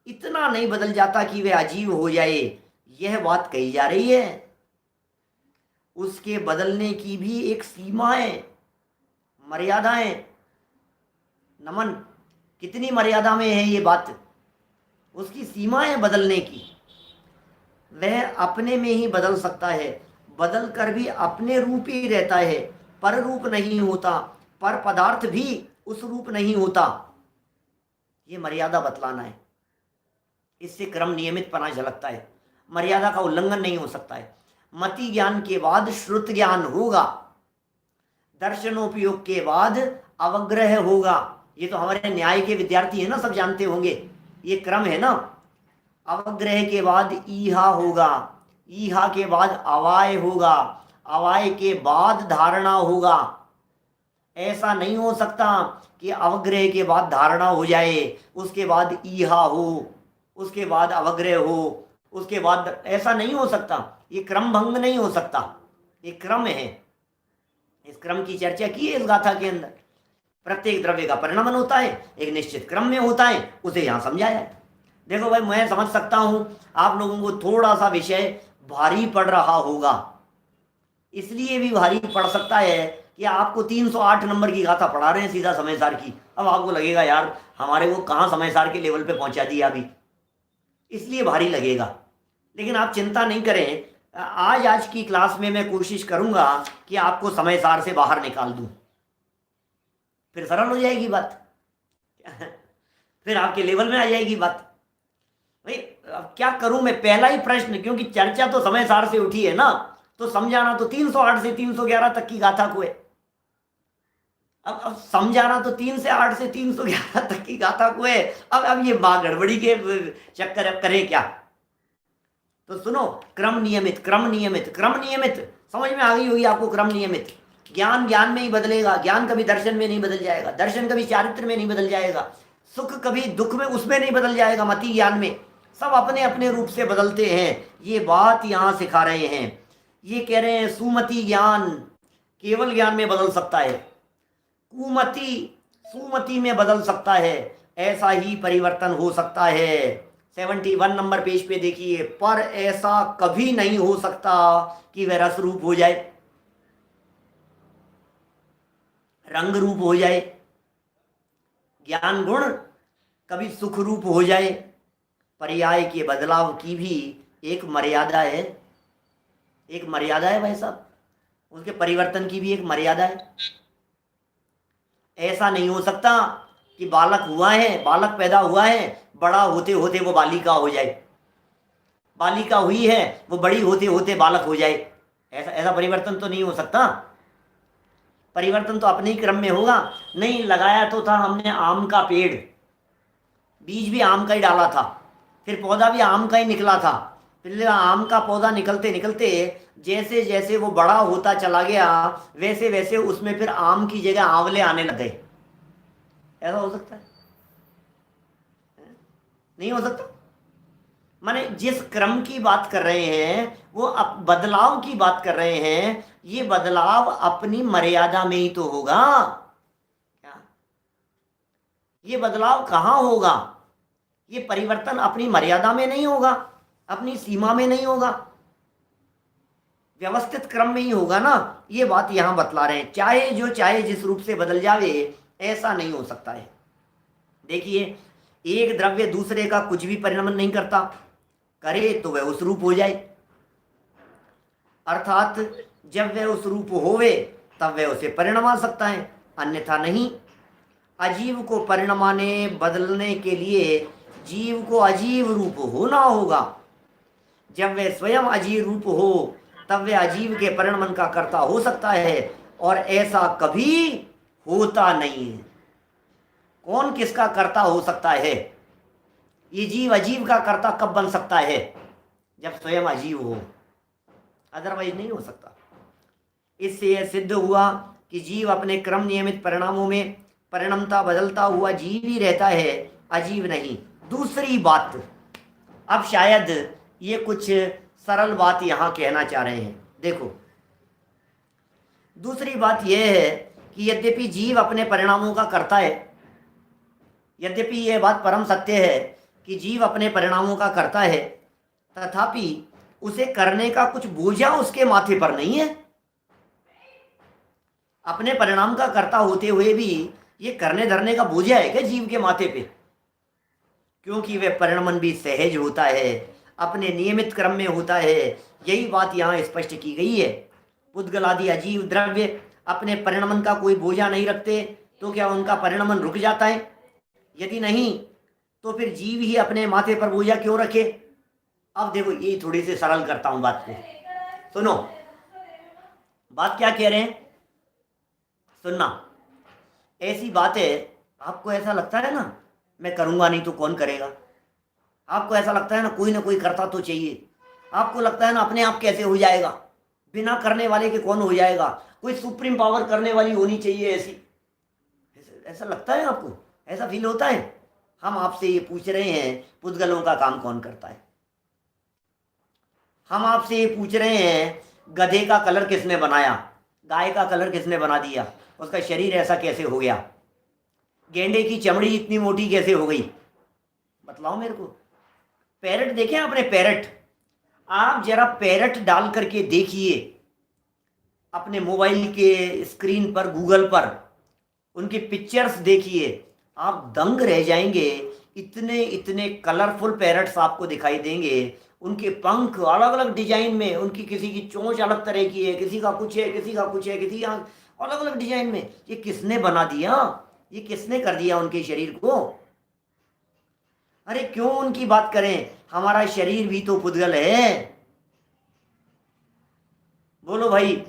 A: इतना नहीं बदल जाता कि वह अजीव हो जाए, यह बात कही जा रही है। उसके बदलने की भी एक सीमा है, मर्यादाएं। नमन, कितनी मर्यादा में है ये बात? उसकी सीमा है बदलने की। वह अपने में ही बदल सकता है, बदल कर भी अपने रूप ही रहता है, पर रूप नहीं होता, पर पदार्थ भी उस रूप नहीं होता। ये मर्यादा बतलाना है, इससे क्रम नियमित पना झलकता है। मर्यादा का उल्लंघन नहीं हो सकता है। मति ज्ञान के बाद श्रुत ज्ञान होगा, दर्शनोपयोग के बाद अवग्रह होगा। ये तो हमारे न्याय के विद्यार्थी है ना, सब जानते होंगे, ये क्रम है ना। अवग्रह के बाद ईहा होगा, ईहा के बाद अवाय होगा, अवाय के बाद धारणा होगा। ऐसा नहीं हो सकता कि अवग्रह के बाद धारणा हो जाए, उसके बाद ईहा हो, उसके बाद अवग्रह हो, उसके बाद, ऐसा नहीं हो सकता। ये क्रम भंग नहीं हो सकता, ये क्रम है। इस क्रम की चर्चा की है इस गाथा के अंदर। प्रत्येक द्रव्य का परिणमन होता है, एक निश्चित क्रम में होता है, उसे यहां समझाया है। देखो भाई, मैं समझ सकता हूं आप लोगों को थोड़ा सा विषय भारी पड़ रहा होगा, इसलिए भी भारी पड़ सकता है कि आपको 308 नंबर की गाथा पढ़ा रहे हैं सीधा समय सार की। अब आपको लगेगा यार हमारे को कहाँ समय सार के लेवल पे पहुंचा दिया अभी, इसलिए भारी लगेगा। लेकिन आप चिंता नहीं करें, आज की क्लास में मैं कोशिश करूंगा कि आपको समय सार से बाहर निकाल दूं, फिर सरल हो जाएगी बात फिर आपके लेवल में आ जाएगी बात। भाई अब क्या करूं मैं? पहला ही प्रश्न, क्योंकि चर्चा तो समय सार से उठी है ना, तो समझाना तो 308 से 311 तक की गाथा को है। अब समझाना तो 3 से 8 से 311 तक की गाथा को है। अब ये मां गड़बड़ी के चक्कर अब करें क्या? तो सुनो, क्रम नियमित, क्रम नियमित, क्रम नियमित, समझ में आ गई होगी आपको। क्रम नियमित ज्ञान ज्ञान में ही बदलेगा, ज्ञान कभी दर्शन में नहीं बदल जाएगा, दर्शन कभी चारित्र में नहीं बदल जाएगा, सुख कभी दुख में उसमें नहीं बदल जाएगा, मति ज्ञान में। सब अपने अपने रूप से बदलते हैं, ये बात यहां सिखा रहे हैं। ये कह रहे हैं सुमति ज्ञान केवल ज्ञान में बदल सकता है, कुमति सुमति में बदल सकता है, ऐसा ही परिवर्तन हो सकता है। 71 नंबर पेज पे देखिए, पर ऐसा कभी नहीं हो सकता कि वह रस रूप हो जाए, रंग रूप हो जाए, ज्ञान गुण कभी सुख रूप हो जाए। पर्याय के बदलाव की भी एक मर्यादा है, एक मर्यादा है भाई साहब, उसके परिवर्तन की भी एक मर्यादा है। ऐसा नहीं हो सकता कि बालक हुआ है, बालक पैदा हुआ है, बड़ा होते होते वो बालिका हो जाए, बालिका हुई है वो बड़ी होते होते बालक हो जाए। ऐसा परिवर्तन तो नहीं हो सकता। परिवर्तन तो अपने ही क्रम में होगा। नहीं, लगाया तो था हमने आम का पेड़, बीज भी आम का ही डाला था, फिर पौधा भी आम का ही निकला था, फिर आम का पौधा निकलते निकलते जैसे जैसे वो बड़ा होता चला गया, वैसे वैसे उसमें फिर आम की जगह आंवले आने लग गए। ऐसा हो सकता है? नहीं हो सकता। माने जिस क्रम की बात कर रहे हैं वो बदलाव की बात कर रहे हैं, ये बदलाव अपनी मर्यादा में ही तो होगा। क्या ये बदलाव कहाँ होगा? ये परिवर्तन अपनी मर्यादा में नहीं होगा, अपनी सीमा में नहीं होगा, व्यवस्थित क्रम में ही होगा ना। ये बात यहां बतला रहे हैं, चाहे जो चाहे जिस रूप से बदल जावे ऐसा नहीं हो सकता है। देखिए, एक द्रव्य दूसरे का कुछ भी परिणमन नहीं करता, करे तो वह उस रूप हो जाए, अर्थात जब वह उस रूप होवे तब वह उसे परिणमा सकता है, अन्यथा नहीं। अजीव को परिणमाने बदलने के लिए जीव को अजीव रूप होना होगा। जब वह स्वयं अजीव रूप हो तब वह अजीव के परिणमन का कर्ता हो सकता है, और ऐसा कभी होता नहीं है। कौन किसका कर्ता हो सकता है? ये जीव अजीव का कर्ता कब बन सकता है? जब स्वयं अजीव हो, अदरवाइज नहीं हो सकता। इससे यह सिद्ध हुआ कि जीव अपने क्रम नियमित परिणामों में परिणमता बदलता हुआ जीव ही रहता है, अजीव नहीं। दूसरी बात, अब शायद ये कुछ सरल बात यहां कहना चाह रहे हैं। देखो, दूसरी बात यह है कि यद्यपि जीव अपने परिणामों का कर्ता है, यद्यपि यह बात परम सत्य है कि जीव अपने परिणामों का कर्ता है, तथापि उसे करने का कुछ बोझा उसके माथे पर नहीं है। अपने परिणाम का कर्ता होते हुए भी ये करने धरने का बोझा है क्या जीव के माथे पे? क्योंकि वह परिणमन भी सहज होता है, अपने नियमित क्रम में होता है। यही बात यहाँ स्पष्ट की गई है। पुद्गल आदि अजीव द्रव्य अपने परिणमन का कोई बोझा नहीं रखते, तो क्या उनका परिणमन रुक जाता है? यदि नहीं, तो फिर जीव ही अपने माथे पर बोझा क्यों रखे? अब देखो, ये थोड़ी सी सरल करता हूं बात को, सुनो। बात क्या कह रहे हैं, सुनना। ऐसी बात है, आपको ऐसा लगता है ना मैं करूंगा नहीं तो कौन करेगा, आपको ऐसा लगता है ना कोई करता तो चाहिए, आपको लगता है ना अपने आप कैसे हो जाएगा, बिना करने वाले के कौन हो जाएगा, कोई सुप्रीम पावर करने वाली होनी चाहिए ऐसी, ऐसा लगता है आपको? ऐसा फील होता है? हम आपसे ये पूछ रहे हैं पुद्गलों का काम कौन करता है? हम आपसे ये पूछ रहे हैं गधे का कलर किसने बनाया, गाय का कलर किसने बना दिया, उसका शरीर ऐसा कैसे हो गया, गेंडे की चमड़ी इतनी मोटी कैसे हो गई, बतलाओ मेरे को। पैरट देखें आपने? पैरट, आप जरा पैरट डाल करके देखिए अपने मोबाइल के स्क्रीन पर, गूगल पर उनकी पिक्चर्स देखिए, आप दंग रह जाएंगे। इतने इतने कलरफुल पैरट्स आपको दिखाई देंगे, उनके पंख अलग अलग डिजाइन में, उनकी किसी की चोंच अलग तरह की है, किसी का कुछ है, किसी का कुछ है, किसी का अलग अलग डिजाइन में। ये किसने बना दिया? ये किसने कर दिया उनके शरीर को? अरे क्यों उनकी बात करें, हमारा शरीर भी तो पुद्गल है। बोलो भाई,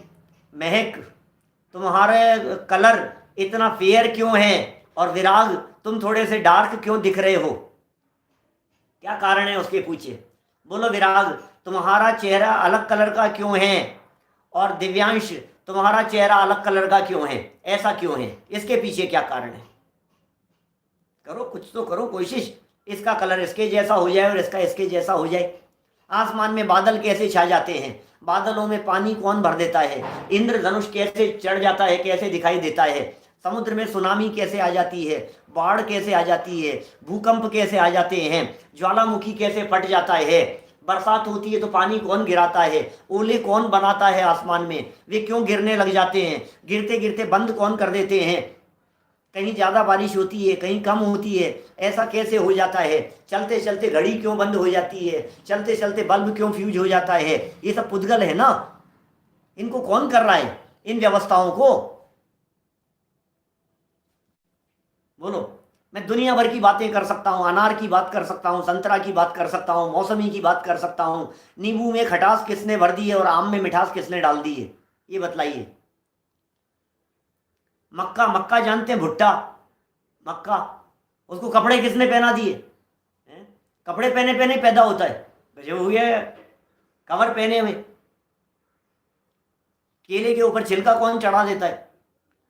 A: महक, तुम्हारा कलर इतना फेयर क्यों है, और विराग तुम थोड़े से डार्क क्यों दिख रहे हो? क्या कारण है उसके पूछे। बोलो विराग, तुम्हारा चेहरा अलग कलर का क्यों है, और दिव्यांश तुम्हारा चेहरा अलग कलर का क्यों है? ऐसा क्यों है? इसके पीछे क्या कारण है? करो, कुछ तो करो कोशिश। इसका कलर इसके जैसा हो जाए और इसका इसके जैसा हो जाए। आसमान में बादल कैसे छा जाते हैं, बादलों में पानी कौन भर देता है, इंद्रधनुष कैसे चढ़ जाता है, कैसे दिखाई देता है, समुद्र में सुनामी कैसे आ जाती है, बाढ़ कैसे आ जाती है, भूकंप कैसे आ जाते हैं, ज्वालामुखी कैसे फट जाता है, बरसात होती है तो पानी कौन गिराता है, ओले कौन बनाता है आसमान में, वे क्यों गिरने लग जाते हैं, गिरते गिरते बंद कौन कर देते हैं, कहीं ज़्यादा बारिश होती है कहीं कम होती है, ऐसा कैसे हो जाता है, चलते चलते घड़ी क्यों बंद हो जाती है, चलते चलते बल्ब क्यों फ्यूज हो जाता है। ये सब पुद्गल है ना, इनको कौन कर रहा है, इन व्यवस्थाओं को? बोलो। मैं दुनिया भर की बातें कर सकता हूँ, अनार की बात कर सकता हूँ, संतरा की बात कर सकता हूँ, मौसमी की बात कर सकता हूँ, नींबू में खटास किसने भर दी है और आम में मिठास किसने डाल दी है, ये बतलाइए। मक्का, मक्का जानते हैं? भुट्टा, मक्का, उसको कपड़े किसने पहना दिए? कपड़े पहने पहने पैदा होता है, गजब हो गया यार, कवर पहने हुए। केले के ऊपर छिलका कौन चढ़ा देता है?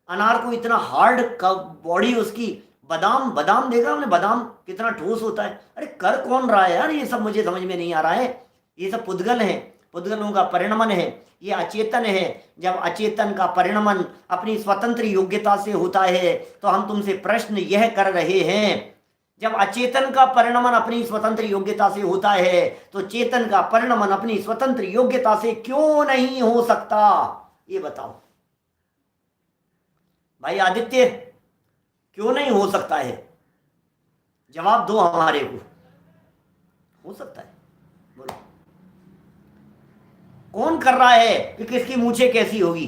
A: अनार को इतना हार्ड बॉडी उसकी बादाम, बादाम देखा हमने, बादाम कितना ठोस होता है। अरे कर कौन रहा है यार, ये सब मुझे समझ में नहीं आ रहा है। ये सब पुद्गल है, पुद्गलों का परिणमन है, ये अचेतन है। जब अचेतन का परिणमन अपनी स्वतंत्र योग्यता से होता है तो हम तुमसे प्रश्न यह कर रहे हैं, जब अचेतन का परिणमन अपनी स्वतंत्र योग्यता से होता है तो चेतन का परिणमन अपनी स्वतंत्र योग्यता से क्यों नहीं हो सकता, ये बताओ भाई आदित्य, क्यों नहीं हो सकता है? जवाब दो हमारे को। हो सकता है, बोलो। कौन कर रहा है कि किसकी मूछें कैसी होगी?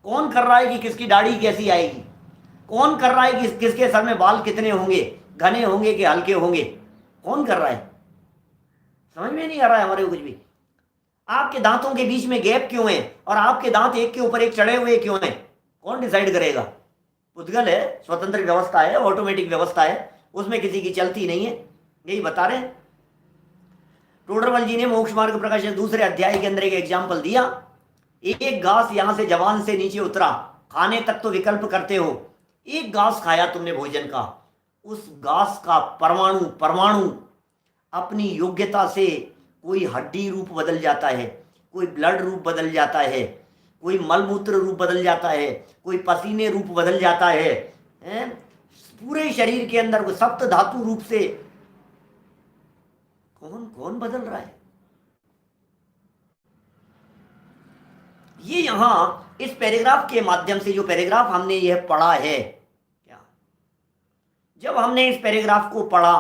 A: कौन कर रहा है कि किसकी दाढ़ी कैसी आएगी? कौन कर रहा है कि किसके सर में बाल कितने होंगे, घने होंगे कि हल्के होंगे? कौन कर रहा है? समझ में नहीं आ रहा है हमारे को कुछ भी। आपके दांतों के बीच में गैप क्यों है और आपके दांत एक के ऊपर एक चढ़े हुए क्यों हैं? कौन डिसाइड करेगा? पुद्गल है, स्वतंत्र व्यवस्था है, ऑटोमेटिक व्यवस्था है, उसमें किसी की चलती नहीं है, यही बता रहे हैं। टोडरमल जी ने मोक्ष मार्ग प्रकाशन दूसरे अध्याय के अंदर एक एग्जाम्पल दिया। एक घास यहां से जवान से नीचे उतरा, खाने तक तो विकल्प करते हो, एक घास खाया तुमने भोजन का, उस घास का परमाणु परमाणु अपनी योग्यता से कोई हड्डी रूप बदल जाता है, कोई ब्लड रूप बदल जाता है, कोई मलमूत्र रूप बदल जाता है, कोई पसीने रूप बदल जाता है, पूरे शरीर के अंदर वो सप्त धातु रूप से कौन कौन बदल रहा है? ये यहां इस पैराग्राफ के माध्यम से, जो पैराग्राफ हमने यह पढ़ा है, क्या जब हमने इस पैराग्राफ को पढ़ा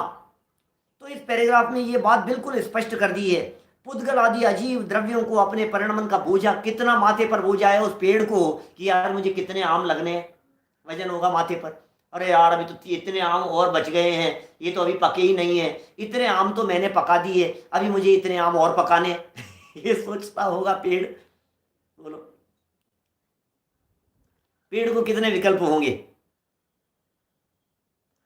A: तो इस पैराग्राफ में ये बात बिल्कुल स्पष्ट कर दी है, पुद्गल आदि अजीब द्रव्यों को अपने परिणमन का बोझा, कितना माथे पर बोझा है उस पेड़ को कि यार मुझे कितने आम लगने हैं, वजन होगा माथे पर। अरे यार अभी तो इतने आम और बच गए हैं, ये तो अभी पके ही नहीं है, इतने आम तो मैंने पका दिए, अभी मुझे इतने आम और पकाने ये सोचता होगा पेड़। बोलो पेड़ को कितने विकल्प होंगे?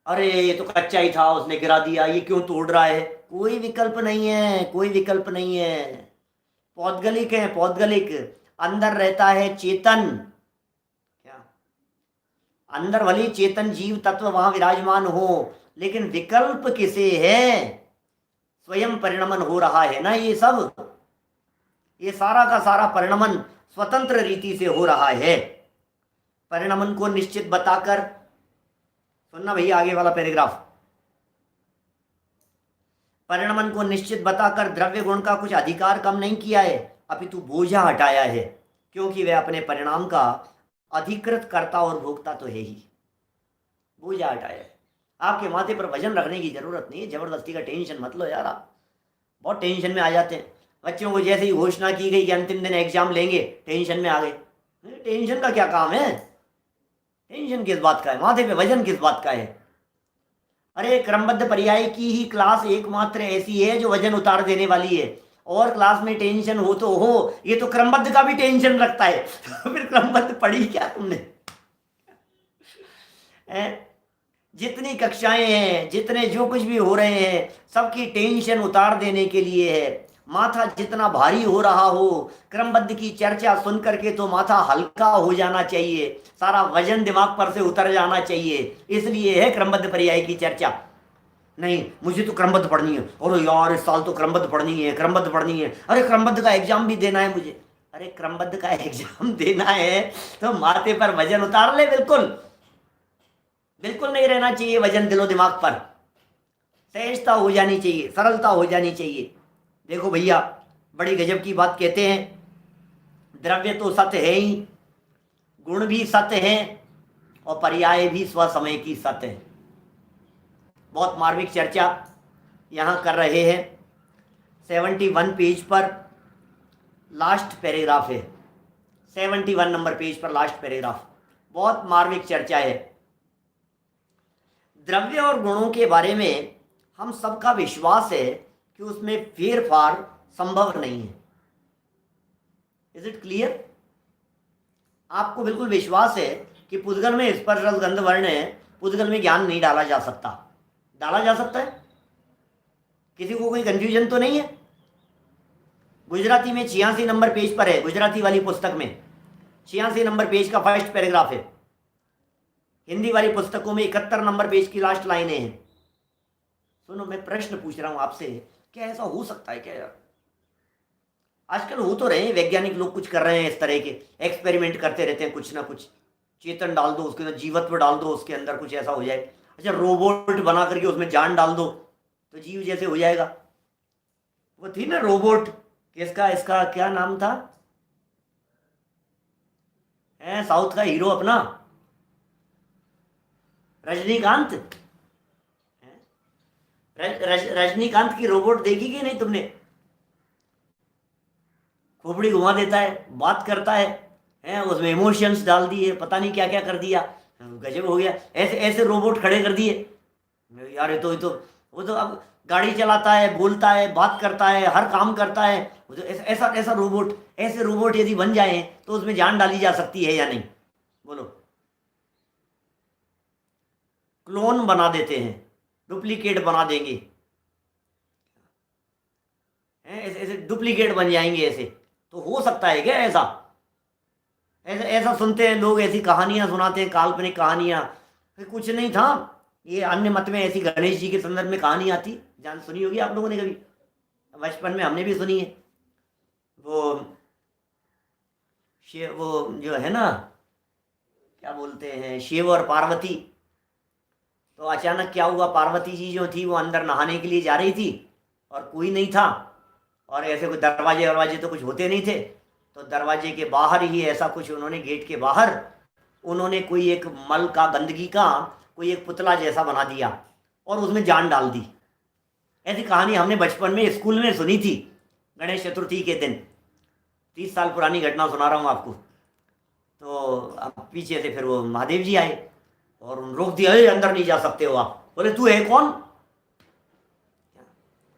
A: अरे ये तो कच्चा ही था, उसने गिरा दिया, ये क्यों तोड़ रहा है? कोई विकल्प नहीं है, कोई विकल्प नहीं है। पौद्गलिक है, पौद्गलिक, अंदर रहता है चेतन। क्या अंदर भले चेतन जीव तत्व वहां विराजमान हो, लेकिन विकल्प किसे है? स्वयं परिणमन हो रहा है ना, ये सब, ये सारा का सारा परिणमन स्वतंत्र रीति से हो रहा है। परिणमन को निश्चित बताकर, सुनना भैया आगे वाला पैराग्राफ, परिणमन को निश्चित बताकर द्रव्य गुण का कुछ अधिकार कम नहीं किया है, अपितु बोझा हटाया है, क्योंकि वह अपने परिणाम का अधिकृत कर्ता और भोक्ता तो है ही। बोझा हटाया है, आपके माथे पर वजन रखने की जरूरत नहीं है। जबरदस्ती का टेंशन मत लो यार, आप बहुत टेंशन में आ जाते हैं। बच्चों को जैसे ही घोषणा की गई कि अंतिम दिन एग्जाम लेंगे, टेंशन में आ गए। टेंशन का क्या काम है? टेंशन किस बात का है? माथे पे वजन किस बात का है? अरे क्रमबद्ध पर्याय की ही क्लास एकमात्र ऐसी है जो वजन उतार देने वाली है, और क्लास में टेंशन हो तो हो, ये तो क्रमबद्ध का भी टेंशन रखता है फिर क्रमबद्ध पढ़ी क्या तुमने? जितनी कक्षाएं हैं, जितने जो कुछ भी हो रहे हैं, सबकी टेंशन उतार देने के लिए है। माथा जितना भारी हो रहा हो, क्रमबद्ध की चर्चा सुन करके तो माथा हल्का हो जाना चाहिए, सारा वजन दिमाग पर से उतर जाना चाहिए, इसलिए है क्रमबद्ध पर्याय की चर्चा। नहीं मुझे तो क्रमबद्ध पढ़नी है, और यार इस साल तो क्रमबद्ध पढ़नी है, क्रमबद्ध पढ़नी है, अरे क्रमबद्ध का एग्जाम भी देना है मुझे। अरे क्रमबद्ध का एग्जाम देना है तो माथे पर वजन उतार ले, बिल्कुल बिल्कुल नहीं रहना चाहिए वजन दिलो दिमाग पर, सहजता हो जानी चाहिए, सरलता हो जानी चाहिए। देखो भैया बड़ी गजब की बात कहते हैं, द्रव्य तो सत्य है ही, गुण भी सत्य है, और पर्याय भी स्वसमय की सत्य है। बहुत मार्मिक चर्चा यहाँ कर रहे हैं। 71 पेज पर लास्ट पैराग्राफ है, 71 नंबर पेज पर लास्ट पैराग्राफ, बहुत मार्मिक चर्चा है। द्रव्य और गुणों के बारे में हम सबका विश्वास है कि उसमें फेरफार संभव नहीं है। Is it clear? आपको बिल्कुल विश्वास है कि पुद्गल में स्पर्श रस गंध वर्ण है, पुद्गल में ज्ञान नहीं डाला जा सकता? डाला जा सकता है, किसी को कोई कंफ्यूजन तो नहीं है? गुजराती में 86 नंबर पेज पर है, गुजराती वाली पुस्तक में 86 नंबर पेज का फर्स्ट पैराग्राफ है। हिंदी वाली पुस्तकों में 71 नंबर पेज की लास्ट लाइनें हैं। सुनो, मैं प्रश्न पूछ रहा हूं आपसे, क्या ऐसा हो सकता है क्या यार? आजकल हो तो रहे हैं, वैज्ञानिक लोग कुछ कर रहे हैं, इस तरह के एक्सपेरिमेंट करते रहते हैं, कुछ ना कुछ। चेतन डाल दो उसके अंदर, जीवत्व डाल दो उसके अंदर, कुछ ऐसा हो जाए। अच्छा, रोबोट बना करके उसमें जान डाल दो तो जीव जैसे हो जाएगा। वो थी ना रोबोट, किसका, इसका क्या नाम था, है साउथ का हीरो अपना, रजनीकांत। रजनीकांत की रोबोट देखी कि नहीं तुमने? खोपड़ी घुमा देता है, बात करता है, उसमें इमोशंस डाल दिए, पता नहीं क्या क्या कर दिया, गजब हो गया। ऐसे ऐसे रोबोट खड़े कर दिए यार। ये तो वो तो अब गाड़ी चलाता है, बोलता है, बात करता है, हर काम करता है। वो तो ऐसा ऐसा ऐसा रोबोट, ऐसे रोबोट यदि बन जाए तो उसमें जान डाली जा सकती है या नहीं? बोलो। क्लोन बना देते हैं, डुप्लीकेट बना देंगे, ऐसे ऐसे डुप्लीकेट बन जाएंगे ऐसे। तो हो सकता है क्या ऐसा? ऐसा ऐसा सुनते हैं लोग, ऐसी कहानियां सुनाते हैं, काल्पनिक कहानियां। कुछ नहीं था। ये अन्य मत में ऐसी गणेश जी के संदर्भ में कहानी आती, जान सुनी होगी आप लोगों ने कभी, बचपन में हमने भी सुनी है। वो शिव, वो जो है ना, क्या बोलते हैं, शिव और पार्वती। तो अचानक क्या हुआ, पार्वती जी जो थी वो अंदर नहाने के लिए जा रही थी और कोई नहीं था, और ऐसे कोई दरवाजे दरवाजे तो कुछ होते नहीं थे। तो दरवाजे के बाहर ही ऐसा कुछ उन्होंने, गेट के बाहर उन्होंने कोई एक मल का, गंदगी का कोई एक पुतला जैसा बना दिया और उसमें जान डाल दी। ऐसी कहानी हमने बचपन में स्कूल में सुनी थी, गणेश चतुर्थी के दिन। 30 साल पुरानी घटना सुना रहा हूँ आपको। तो अब पीछे से फिर वो महादेव जी आए और रोक दिया, "अरे, अंदर नहीं जा सकते हो आप।" बोले, "तू है कौन,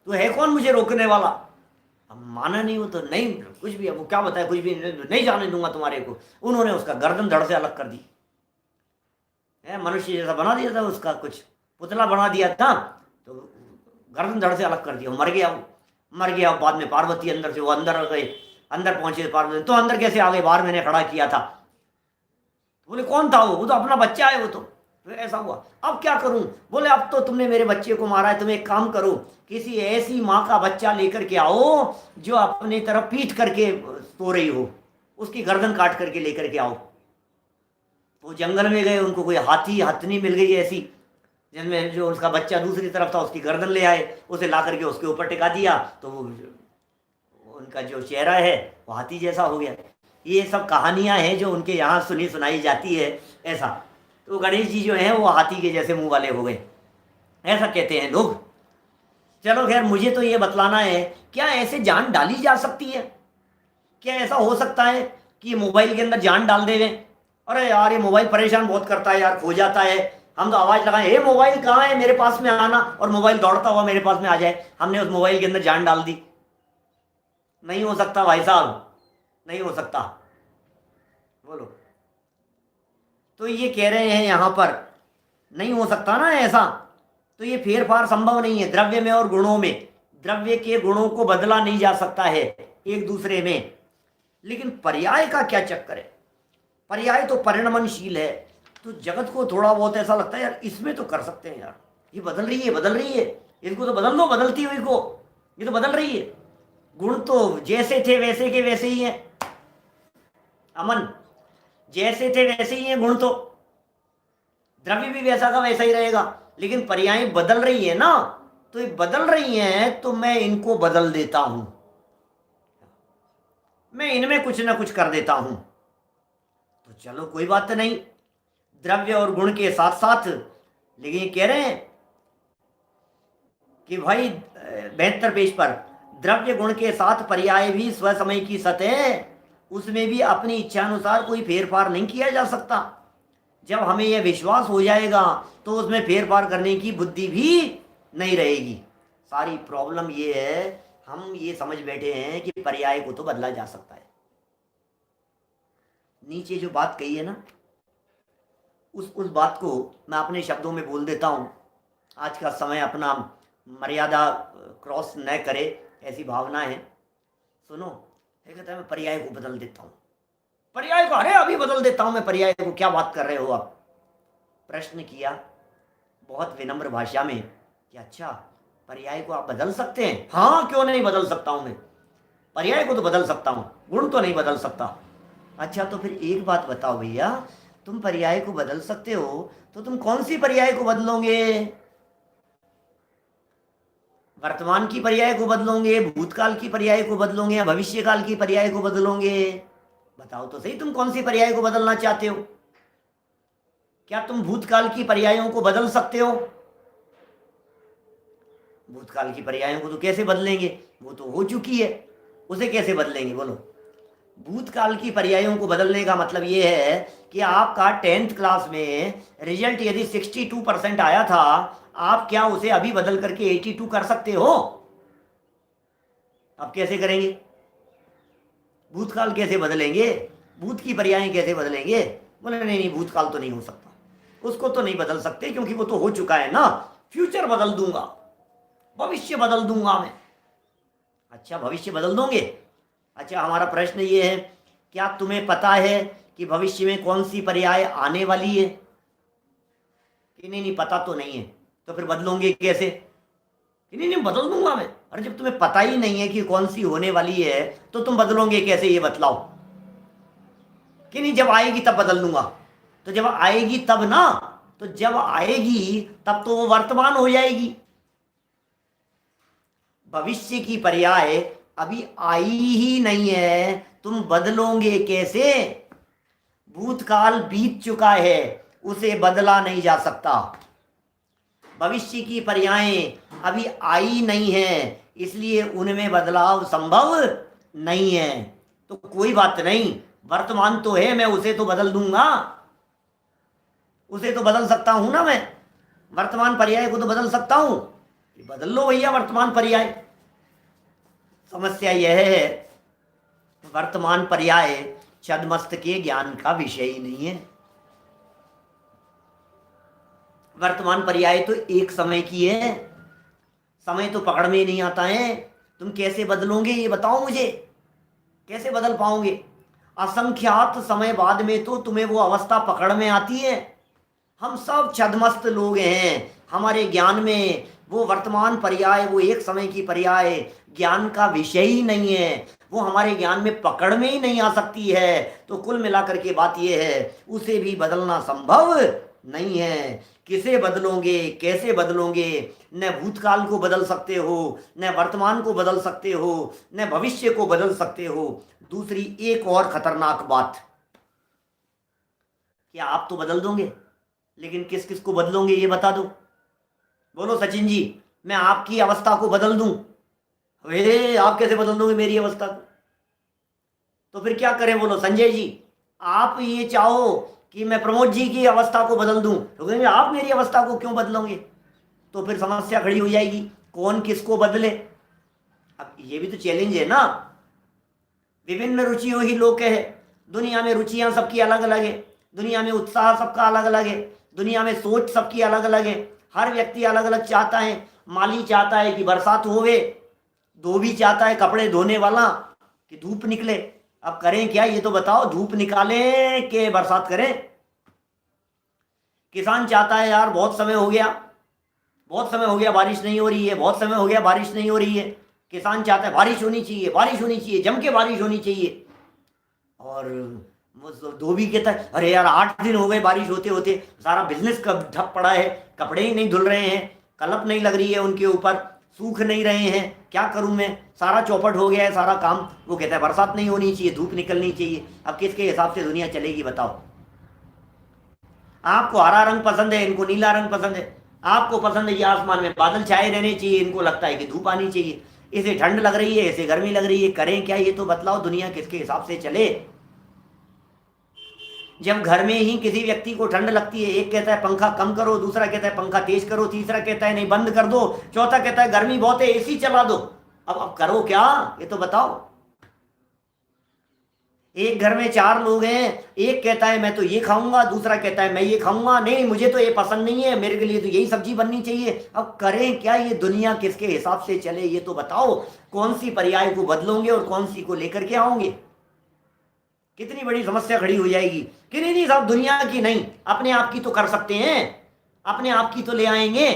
A: तू है कौन मुझे रोकने वाला?" अब माना नहीं, वो तो नहीं कुछ भी, अब वो क्या बताए, कुछ भी नहीं जाने दूंगा तुम्हारे को। उन्होंने उसका गर्दन धड़ से अलग कर दी, है मनुष्य जैसा बना दिया था, उसका कुछ पुतला बना दिया था, तो गर्दन धड़ से अलग कर दिया, वो मर गया। वो मर गया। बाद में पार्वती अंदर से वो अंदर आ गए, अंदर पहुंचे पार्वती, तो अंदर कैसे आ गए, बाहर मैंने खड़ा किया था। बोले, "कौन था वो तो अपना बच्चा है वो तो ऐसा हुआ।" "अब क्या करूं?" बोले, "अब तो तुमने मेरे बच्चे को मारा है, तुम एक काम करो, किसी ऐसी माँ का बच्चा लेकर के आओ जो अपनी तरफ पीट करके सो रही हो, उसकी गर्दन काट करके लेकर के आओ।" वो जंगल में गए, उनको कोई हाथी हथनी मिल गई ऐसी, जिनमें जो उसका बच्चा दूसरी तरफ था, उसकी गर्दन ले आए, उसे ला करके उसके ऊपर टिका दिया, तो वो उनका जो चेहरा है वो हाथी जैसा हो गया। ये सब कहानियां हैं जो उनके यहाँ सुनी सुनाई जाती है ऐसा। तो गणेश जी जो हैं वो हाथी के जैसे मुंह वाले हो गए, ऐसा कहते हैं लोग। चलो खैर, मुझे तो ये बतलाना है, क्या ऐसे जान डाली जा सकती है? क्या ऐसा हो सकता है कि मोबाइल के अंदर जान डाल देवें? अरे यार, ये मोबाइल परेशान बहुत करता है यार, खो जाता है, हम तो आवाज लगाए, "हे मोबाइल कहाँ है, मेरे पास में आना", और मोबाइल दौड़ता हुआ मेरे पास में आ जाए, हमने उस मोबाइल के अंदर जान डाल दी। नहीं हो सकता भाई साहब, नहीं हो सकता। बोलो। तो ये कह रहे हैं यहां पर, नहीं हो सकता ना ऐसा, तो ये फेर फार संभव नहीं है द्रव्य में और गुणों में। द्रव्य के गुणों को बदला नहीं जा सकता है एक दूसरे में। लेकिन पर्याय का क्या चक्कर है, पर्याय तो परिणमनशील है। तो जगत को थोड़ा बहुत ऐसा लगता है यार, इसमें तो कर सकते हैं यार, ये बदल रही है, बदल रही है, इसको तो बदल दो, बदलती हुई को, ये तो बदल रही है। गुण तो जैसे थे वैसे के वैसे ही हैं, अमन, जैसे थे वैसे ही हैं गुण तो, द्रव्य भी वैसा का वैसा ही रहेगा। लेकिन पर्याय बदल रही है ना, तो ये बदल रही हैं तो मैं इनको बदल देता हूं, मैं इनमें कुछ ना कुछ कर देता हूं। तो चलो कोई बात नहीं, द्रव्य और गुण के साथ साथ। लेकिन ये कह रहे हैं कि भाई 72 पेज पर, द्रव्य गुण के साथ पर्याय भी स्वसमय की सतह, उसमें भी अपनी इच्छानुसार कोई फेरफार नहीं किया जा सकता। जब हमें यह विश्वास हो जाएगा तो उसमें फेरफार करने की बुद्धि भी नहीं रहेगी। सारी प्रॉब्लम ये है, हम ये समझ बैठे हैं कि पर्याय को तो बदला जा सकता है। नीचे जो बात कही है ना, उस बात को मैं अपने शब्दों में बोल देता हूँ। आज का समय अपना मर्यादा क्रॉस न करे, ऐसी भावना है। सुनो, ये कहता है मैं पर्याय को बदल देता हूँ, पर्याय को, अरे अभी बदल देता हूँ मैं पर्याय को, क्या बात कर रहे हो आप? प्रश्न किया बहुत विनम्र भाषा में कि अच्छा, पर्याय को आप बदल सकते हैं? हाँ, क्यों नहीं बदल सकता हूं मैं, पर्याय को तो बदल सकता हूं, गुण तो नहीं बदल सकता। अच्छा, तो फिर एक बात बताओ भैया, तुम पर्याय को बदल सकते हो तो तुम कौन सी पर्याय को बदलोगे? वर्तमान की पर्याय को बदलोगे, भूतकाल की पर्याय को बदलोगे, या भविष्यकाल की पर्याय को बदलोगे? बताओ तो सही, तुम कौन सी पर्याय को बदलना चाहते हो? क्या तुम भूतकाल की पर्यायों को बदल सकते हो? भूतकाल की पर्यायों को तो कैसे बदलेंगे, वो तो हो चुकी है, उसे कैसे बदलेंगे बोलो? भूतकाल की पर्यायों को बदलने का मतलब ये है कि आपका 10th क्लास में रिजल्ट यदि 62% आया था, आप क्या उसे अभी बदल करके 82 कर सकते हो? आप कैसे करेंगे? भूतकाल कैसे बदलेंगे? भूत की पर्यायें कैसे बदलेंगे? बोले नहीं नहीं, भूतकाल तो नहीं हो सकता, उसको तो नहीं बदल सकते क्योंकि वो तो हो चुका है ना। फ्यूचर बदल दूंगा, भविष्य बदल दूंगा मैं। अच्छा, भविष्य बदल दोगे? अच्छा, हमारा प्रश्न ये है, क्या तुम्हें पता है कि भविष्य में कौन सी पर्याय आने वाली है? कि नहीं नहीं, पता तो नहीं है, तो फिर बदलोगे कैसे? कि नहीं नहीं, बदल दूंगा मैं। अरे जब तुम्हें पता ही नहीं है कि कौन सी होने वाली है तो तुम बदलोगे कैसे, ये बतलाओ। कि नहीं, जब आएगी तब बदल दूंगा। तो जब आएगी तब ना, तो जब आएगी तब तो वो वर्तमान हो जाएगी। भविष्य की पर्याय अभी आई ही नहीं है, तुम बदलोगे कैसे? भूतकाल बीत चुका है, उसे बदला नहीं जा सकता। भविष्य की पर्यायें अभी आई नहीं है, इसलिए उनमें बदलाव संभव नहीं है। तो कोई बात नहीं, वर्तमान तो है, मैं उसे तो बदल दूंगा, उसे तो बदल सकता हूं ना मैं। वर्तमान पर्याय को तो बदल सकता हूं, बदल लो भैया वर्तमान पर्याय। समस्या यह है, वर्तमान पर्याय छद्मस्त के ज्ञान का विषय ही नहीं है। वर्तमान पर्याय तो एक समय की है, समय तो पकड़ में नहीं आता है। तुम कैसे बदलोगे ये बताओ मुझे, कैसे बदल पाओगे? असंख्यात समय बाद में तो तुम्हें वो अवस्था पकड़ में आती है। हम सब छद्मस्त लोग हैं, हमारे ज्ञान में वो वर्तमान पर्याय, वो एक समय की पर्याय ज्ञान का विषय ही नहीं है, वो हमारे ज्ञान में पकड़ में ही नहीं आ सकती है। तो कुल मिलाकर के बात यह है, उसे भी बदलना संभव नहीं है। किसे बदलोगे, कैसे बदलोगे? न भूतकाल को बदल सकते हो, न वर्तमान को बदल सकते हो, न भविष्य को बदल सकते हो। दूसरी एक और खतरनाक बात, क्या आप तो बदल दोगे, लेकिन किस किस को बदलोगे ये बता दो। बोलो सचिन जी, मैं आपकी अवस्था को बदल दूं। अरे आप कैसे बदल दोगे मेरी अवस्था को? तो फिर क्या करें बोलो संजय जी, आप ये चाहो कि मैं प्रमोद जी की अवस्था को बदल दूं, तो कहेंगे आप मेरी अवस्था को क्यों बदलोगे? तो फिर समस्या खड़ी हो जाएगी, कौन किसको बदले। अब ये भी तो चैलेंज है ना। विभिन्न रुचियों ही लोक है, दुनिया में रुचियां सबकी अलग अलग है, दुनिया में उत्साह सबका अलग अलग है, दुनिया में सोच सबकी अलग अलग है। हर व्यक्ति अलग अलग चाहता है। माली चाहता है कि बरसात होवे, धोबी चाहता है कपड़े धोने वाला कि धूप निकले। अब करें क्या ये तो बताओ, धूप निकालें कि बरसात करें? किसान चाहता है यार बहुत समय हो गया, बहुत समय हो गया बारिश नहीं हो रही है, बहुत समय हो गया बारिश नहीं हो रही है। किसान चाहता है बारिश होनी चाहिए, बारिश होनी चाहिए, जम के बारिश होनी चाहिए। और धोबी कहता है अरे यार 8 दिन हो गए बारिश होते होते, सारा बिजनेस कब ठप पड़ा है, कपड़े ही नहीं धुल रहे हैं, कलप नहीं लग रही है उनके ऊपर, सूख नहीं रहे हैं, क्या करूं मैं, सारा चौपट हो गया है सारा काम। वो कहता है बरसात नहीं होनी चाहिए, धूप निकलनी चाहिए। अब किसके हिसाब से दुनिया चलेगी बताओ? आपको हरा रंग पसंद है, इनको नीला रंग पसंद है। आपको पसंद है कि आसमान में बादल छाए रहने चाहिए, इनको लगता है कि धूप आनी चाहिए। इसे ठंड लग रही है, इसे गर्मी लग रही है, करें क्या ये तो बतलाओ, दुनिया किसके हिसाब से चले? जब घर में ही किसी व्यक्ति को ठंड लगती है, एक कहता है पंखा कम करो, दूसरा कहता है पंखा तेज करो, तीसरा कहता है नहीं बंद कर दो, चौथा कहता है गर्मी बहुत है एसी चला दो। अब करो क्या ये तो बताओ? एक घर में 4 लोग हैं, एक कहता है मैं तो ये खाऊंगा, दूसरा कहता है मैं ये खाऊंगा, नहीं मुझे तो ये पसंद नहीं है, मेरे के लिए तो यही सब्जी बननी चाहिए। अब करें क्या, ये दुनिया किसके हिसाब से चले ये तो बताओ? कौन सी पर्याय को बदलोगे और कौन सी को लेकर के आओगे? कितनी बड़ी समस्या खड़ी हो जाएगी कि नहीं नहीं साहब दुनिया की नहीं, अपने आप की तो कर सकते हैं, अपने आप की तो ले आएंगे।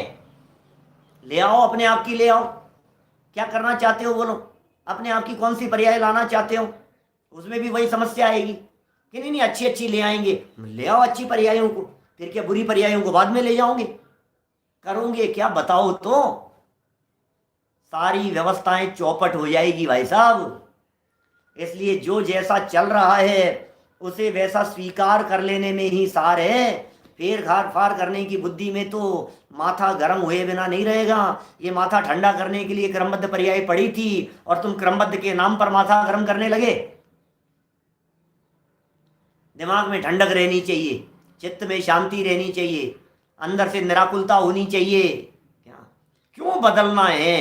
A: ले आओ, अपने आप की ले आओ। क्या करना चाहते हो बोलो, अपने आप की कौन सी पर्याय लाना चाहते हो? उसमें भी वही समस्या आएगी कि नहीं नहीं अच्छी अच्छी ले आएंगे। ले आओ अच्छी पर्यायों को, फिर क्या बुरी पर्यायों को बाद में ले जाओगे? करोगे क्या बताओ तो? सारी व्यवस्थाएं चौपट हो जाएगी भाई साहब। इसलिए जो जैसा चल रहा है उसे वैसा स्वीकार कर लेने में ही सार है। फेर खार फार करने की बुद्धि में तो माथा गर्म हुए बिना नहीं रहेगा। ये माथा ठंडा करने के लिए क्रमबद्ध पर्याय पड़ी थी और तुम क्रमबद्ध के नाम पर माथा गर्म करने लगे। दिमाग में ठंडक रहनी चाहिए, चित्त में शांति रहनी चाहिए, अंदर से निराकुलता होनी चाहिए। क्या क्यों बदलना है?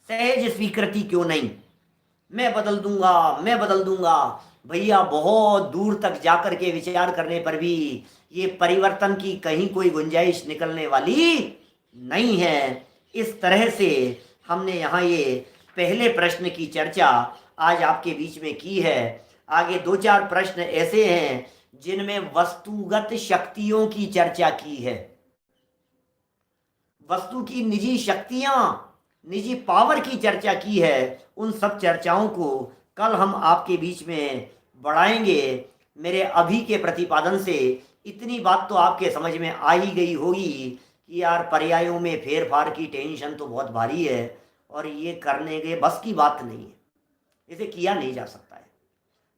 A: सहज स्वीकृति क्यों नहीं? मैं बदल दूंगा, मैं बदल दूंगा। भैया बहुत दूर तक जाकर के विचार करने पर भी ये परिवर्तन की कहीं कोई गुंजाइश निकलने वाली नहीं है। इस तरह से हमने यहाँ ये पहले प्रश्न की चर्चा आज आपके बीच में की है। आगे दो चार प्रश्न ऐसे हैं जिनमें वस्तुगत शक्तियों की चर्चा की है। वस्तु की निजी शक्तियां, निजी पावर की चर्चा की है। उन सब चर्चाओं को कल हम आपके बीच में बढ़ाएंगे। मेरे अभी के प्रतिपादन से इतनी बात तो आपके समझ में आ ही गई होगी कि यार पर्यायों में फेर फार की टेंशन तो बहुत भारी है और ये करने के बस की बात नहीं है। इसे किया नहीं जा सकता है।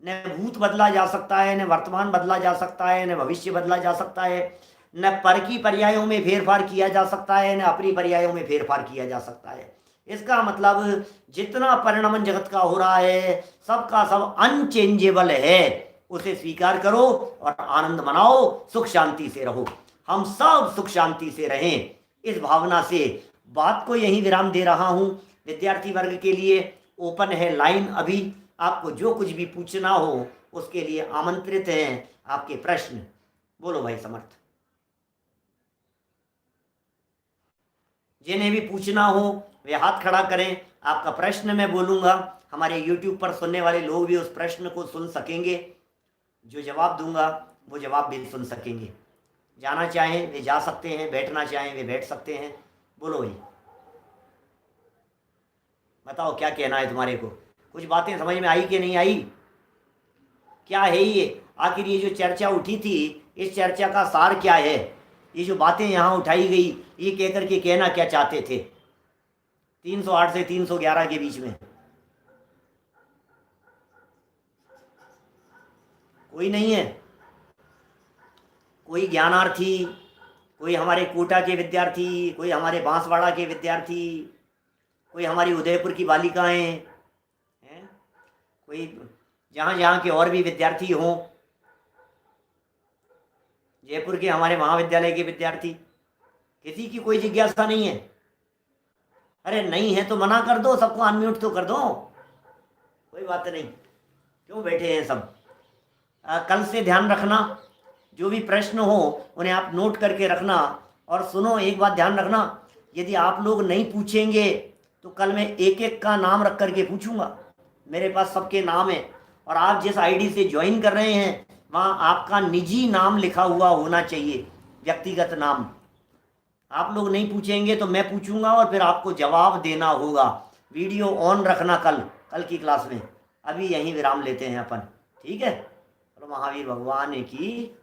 A: न भूत बदला जा सकता है, न वर्तमान बदला जा सकता है, न भविष्य बदला जा सकता है, न पर की पर्यायों में फेरफार किया जा सकता है, न अपनी पर्यायों में फेरफार किया जा सकता है। इसका मतलब जितना परिणमन जगत का हो रहा है सबका सब अनचेंजेबल है। उसे स्वीकार करो और आनंद मनाओ, सुख शांति से रहो। हम सब सुख शांति से रहें, इस भावना से बात को यहीं विराम दे रहा हूँ। विद्यार्थी वर्ग के लिए ओपन है लाइन अभी। आपको जो कुछ भी पूछना हो उसके लिए आमंत्रित हैं। आपके प्रश्न बोलो भाई समर्थ। जिन्हें भी पूछना हो वे हाथ खड़ा करें। आपका प्रश्न मैं बोलूँगा, हमारे YouTube पर सुनने वाले लोग भी उस प्रश्न को सुन सकेंगे। जो जवाब दूंगा वो जवाब भी सुन सकेंगे। जाना चाहें वे जा सकते हैं, बैठना चाहें वे बैठ सकते हैं। बोलो भाई, बताओ क्या कहना है तुम्हारे को? कुछ बातें समझ में आई कि नहीं आई? क्या है ये आखिर ये जो चर्चा उठी थी, इस चर्चा का सार क्या है? ये जो बातें यहाँ उठाई गई ये कहकर के कहना क्या चाहते थे? 308 से 311 के बीच में कोई नहीं है? कोई ज्ञानार्थी, कोई हमारे कोटा के विद्यार्थी, कोई हमारे बांसवाड़ा के विद्यार्थी, कोई हमारी उदयपुर की बालिकाएं हैं, कोई जहाँ जहाँ के और भी विद्यार्थी हों, जयपुर के हमारे महाविद्यालय के विद्यार्थी, किसी की कोई जिज्ञासा नहीं है? अरे नहीं है तो मना कर दो, सबको अनम्यूट तो कर दो, कोई बात नहीं। क्यों बैठे हैं सब? कल से ध्यान रखना, जो भी प्रश्न हो उन्हें आप नोट करके रखना। और सुनो, एक बात ध्यान रखना, यदि आप लोग नहीं पूछेंगे तो कल मैं एक एक का नाम रख करके पूछूंगा। मेरे पास सबके नाम है और आप जिस आईडी से ज्वाइन कर रहे हैं वहाँ आपका निजी नाम लिखा हुआ होना चाहिए, व्यक्तिगत नाम। आप लोग नहीं पूछेंगे तो मैं पूछूंगा और फिर आपको जवाब देना होगा। वीडियो ऑन रखना कल की क्लास में। अभी यहीं विराम लेते हैं अपन, ठीक है? चलो, महावीर भगवान की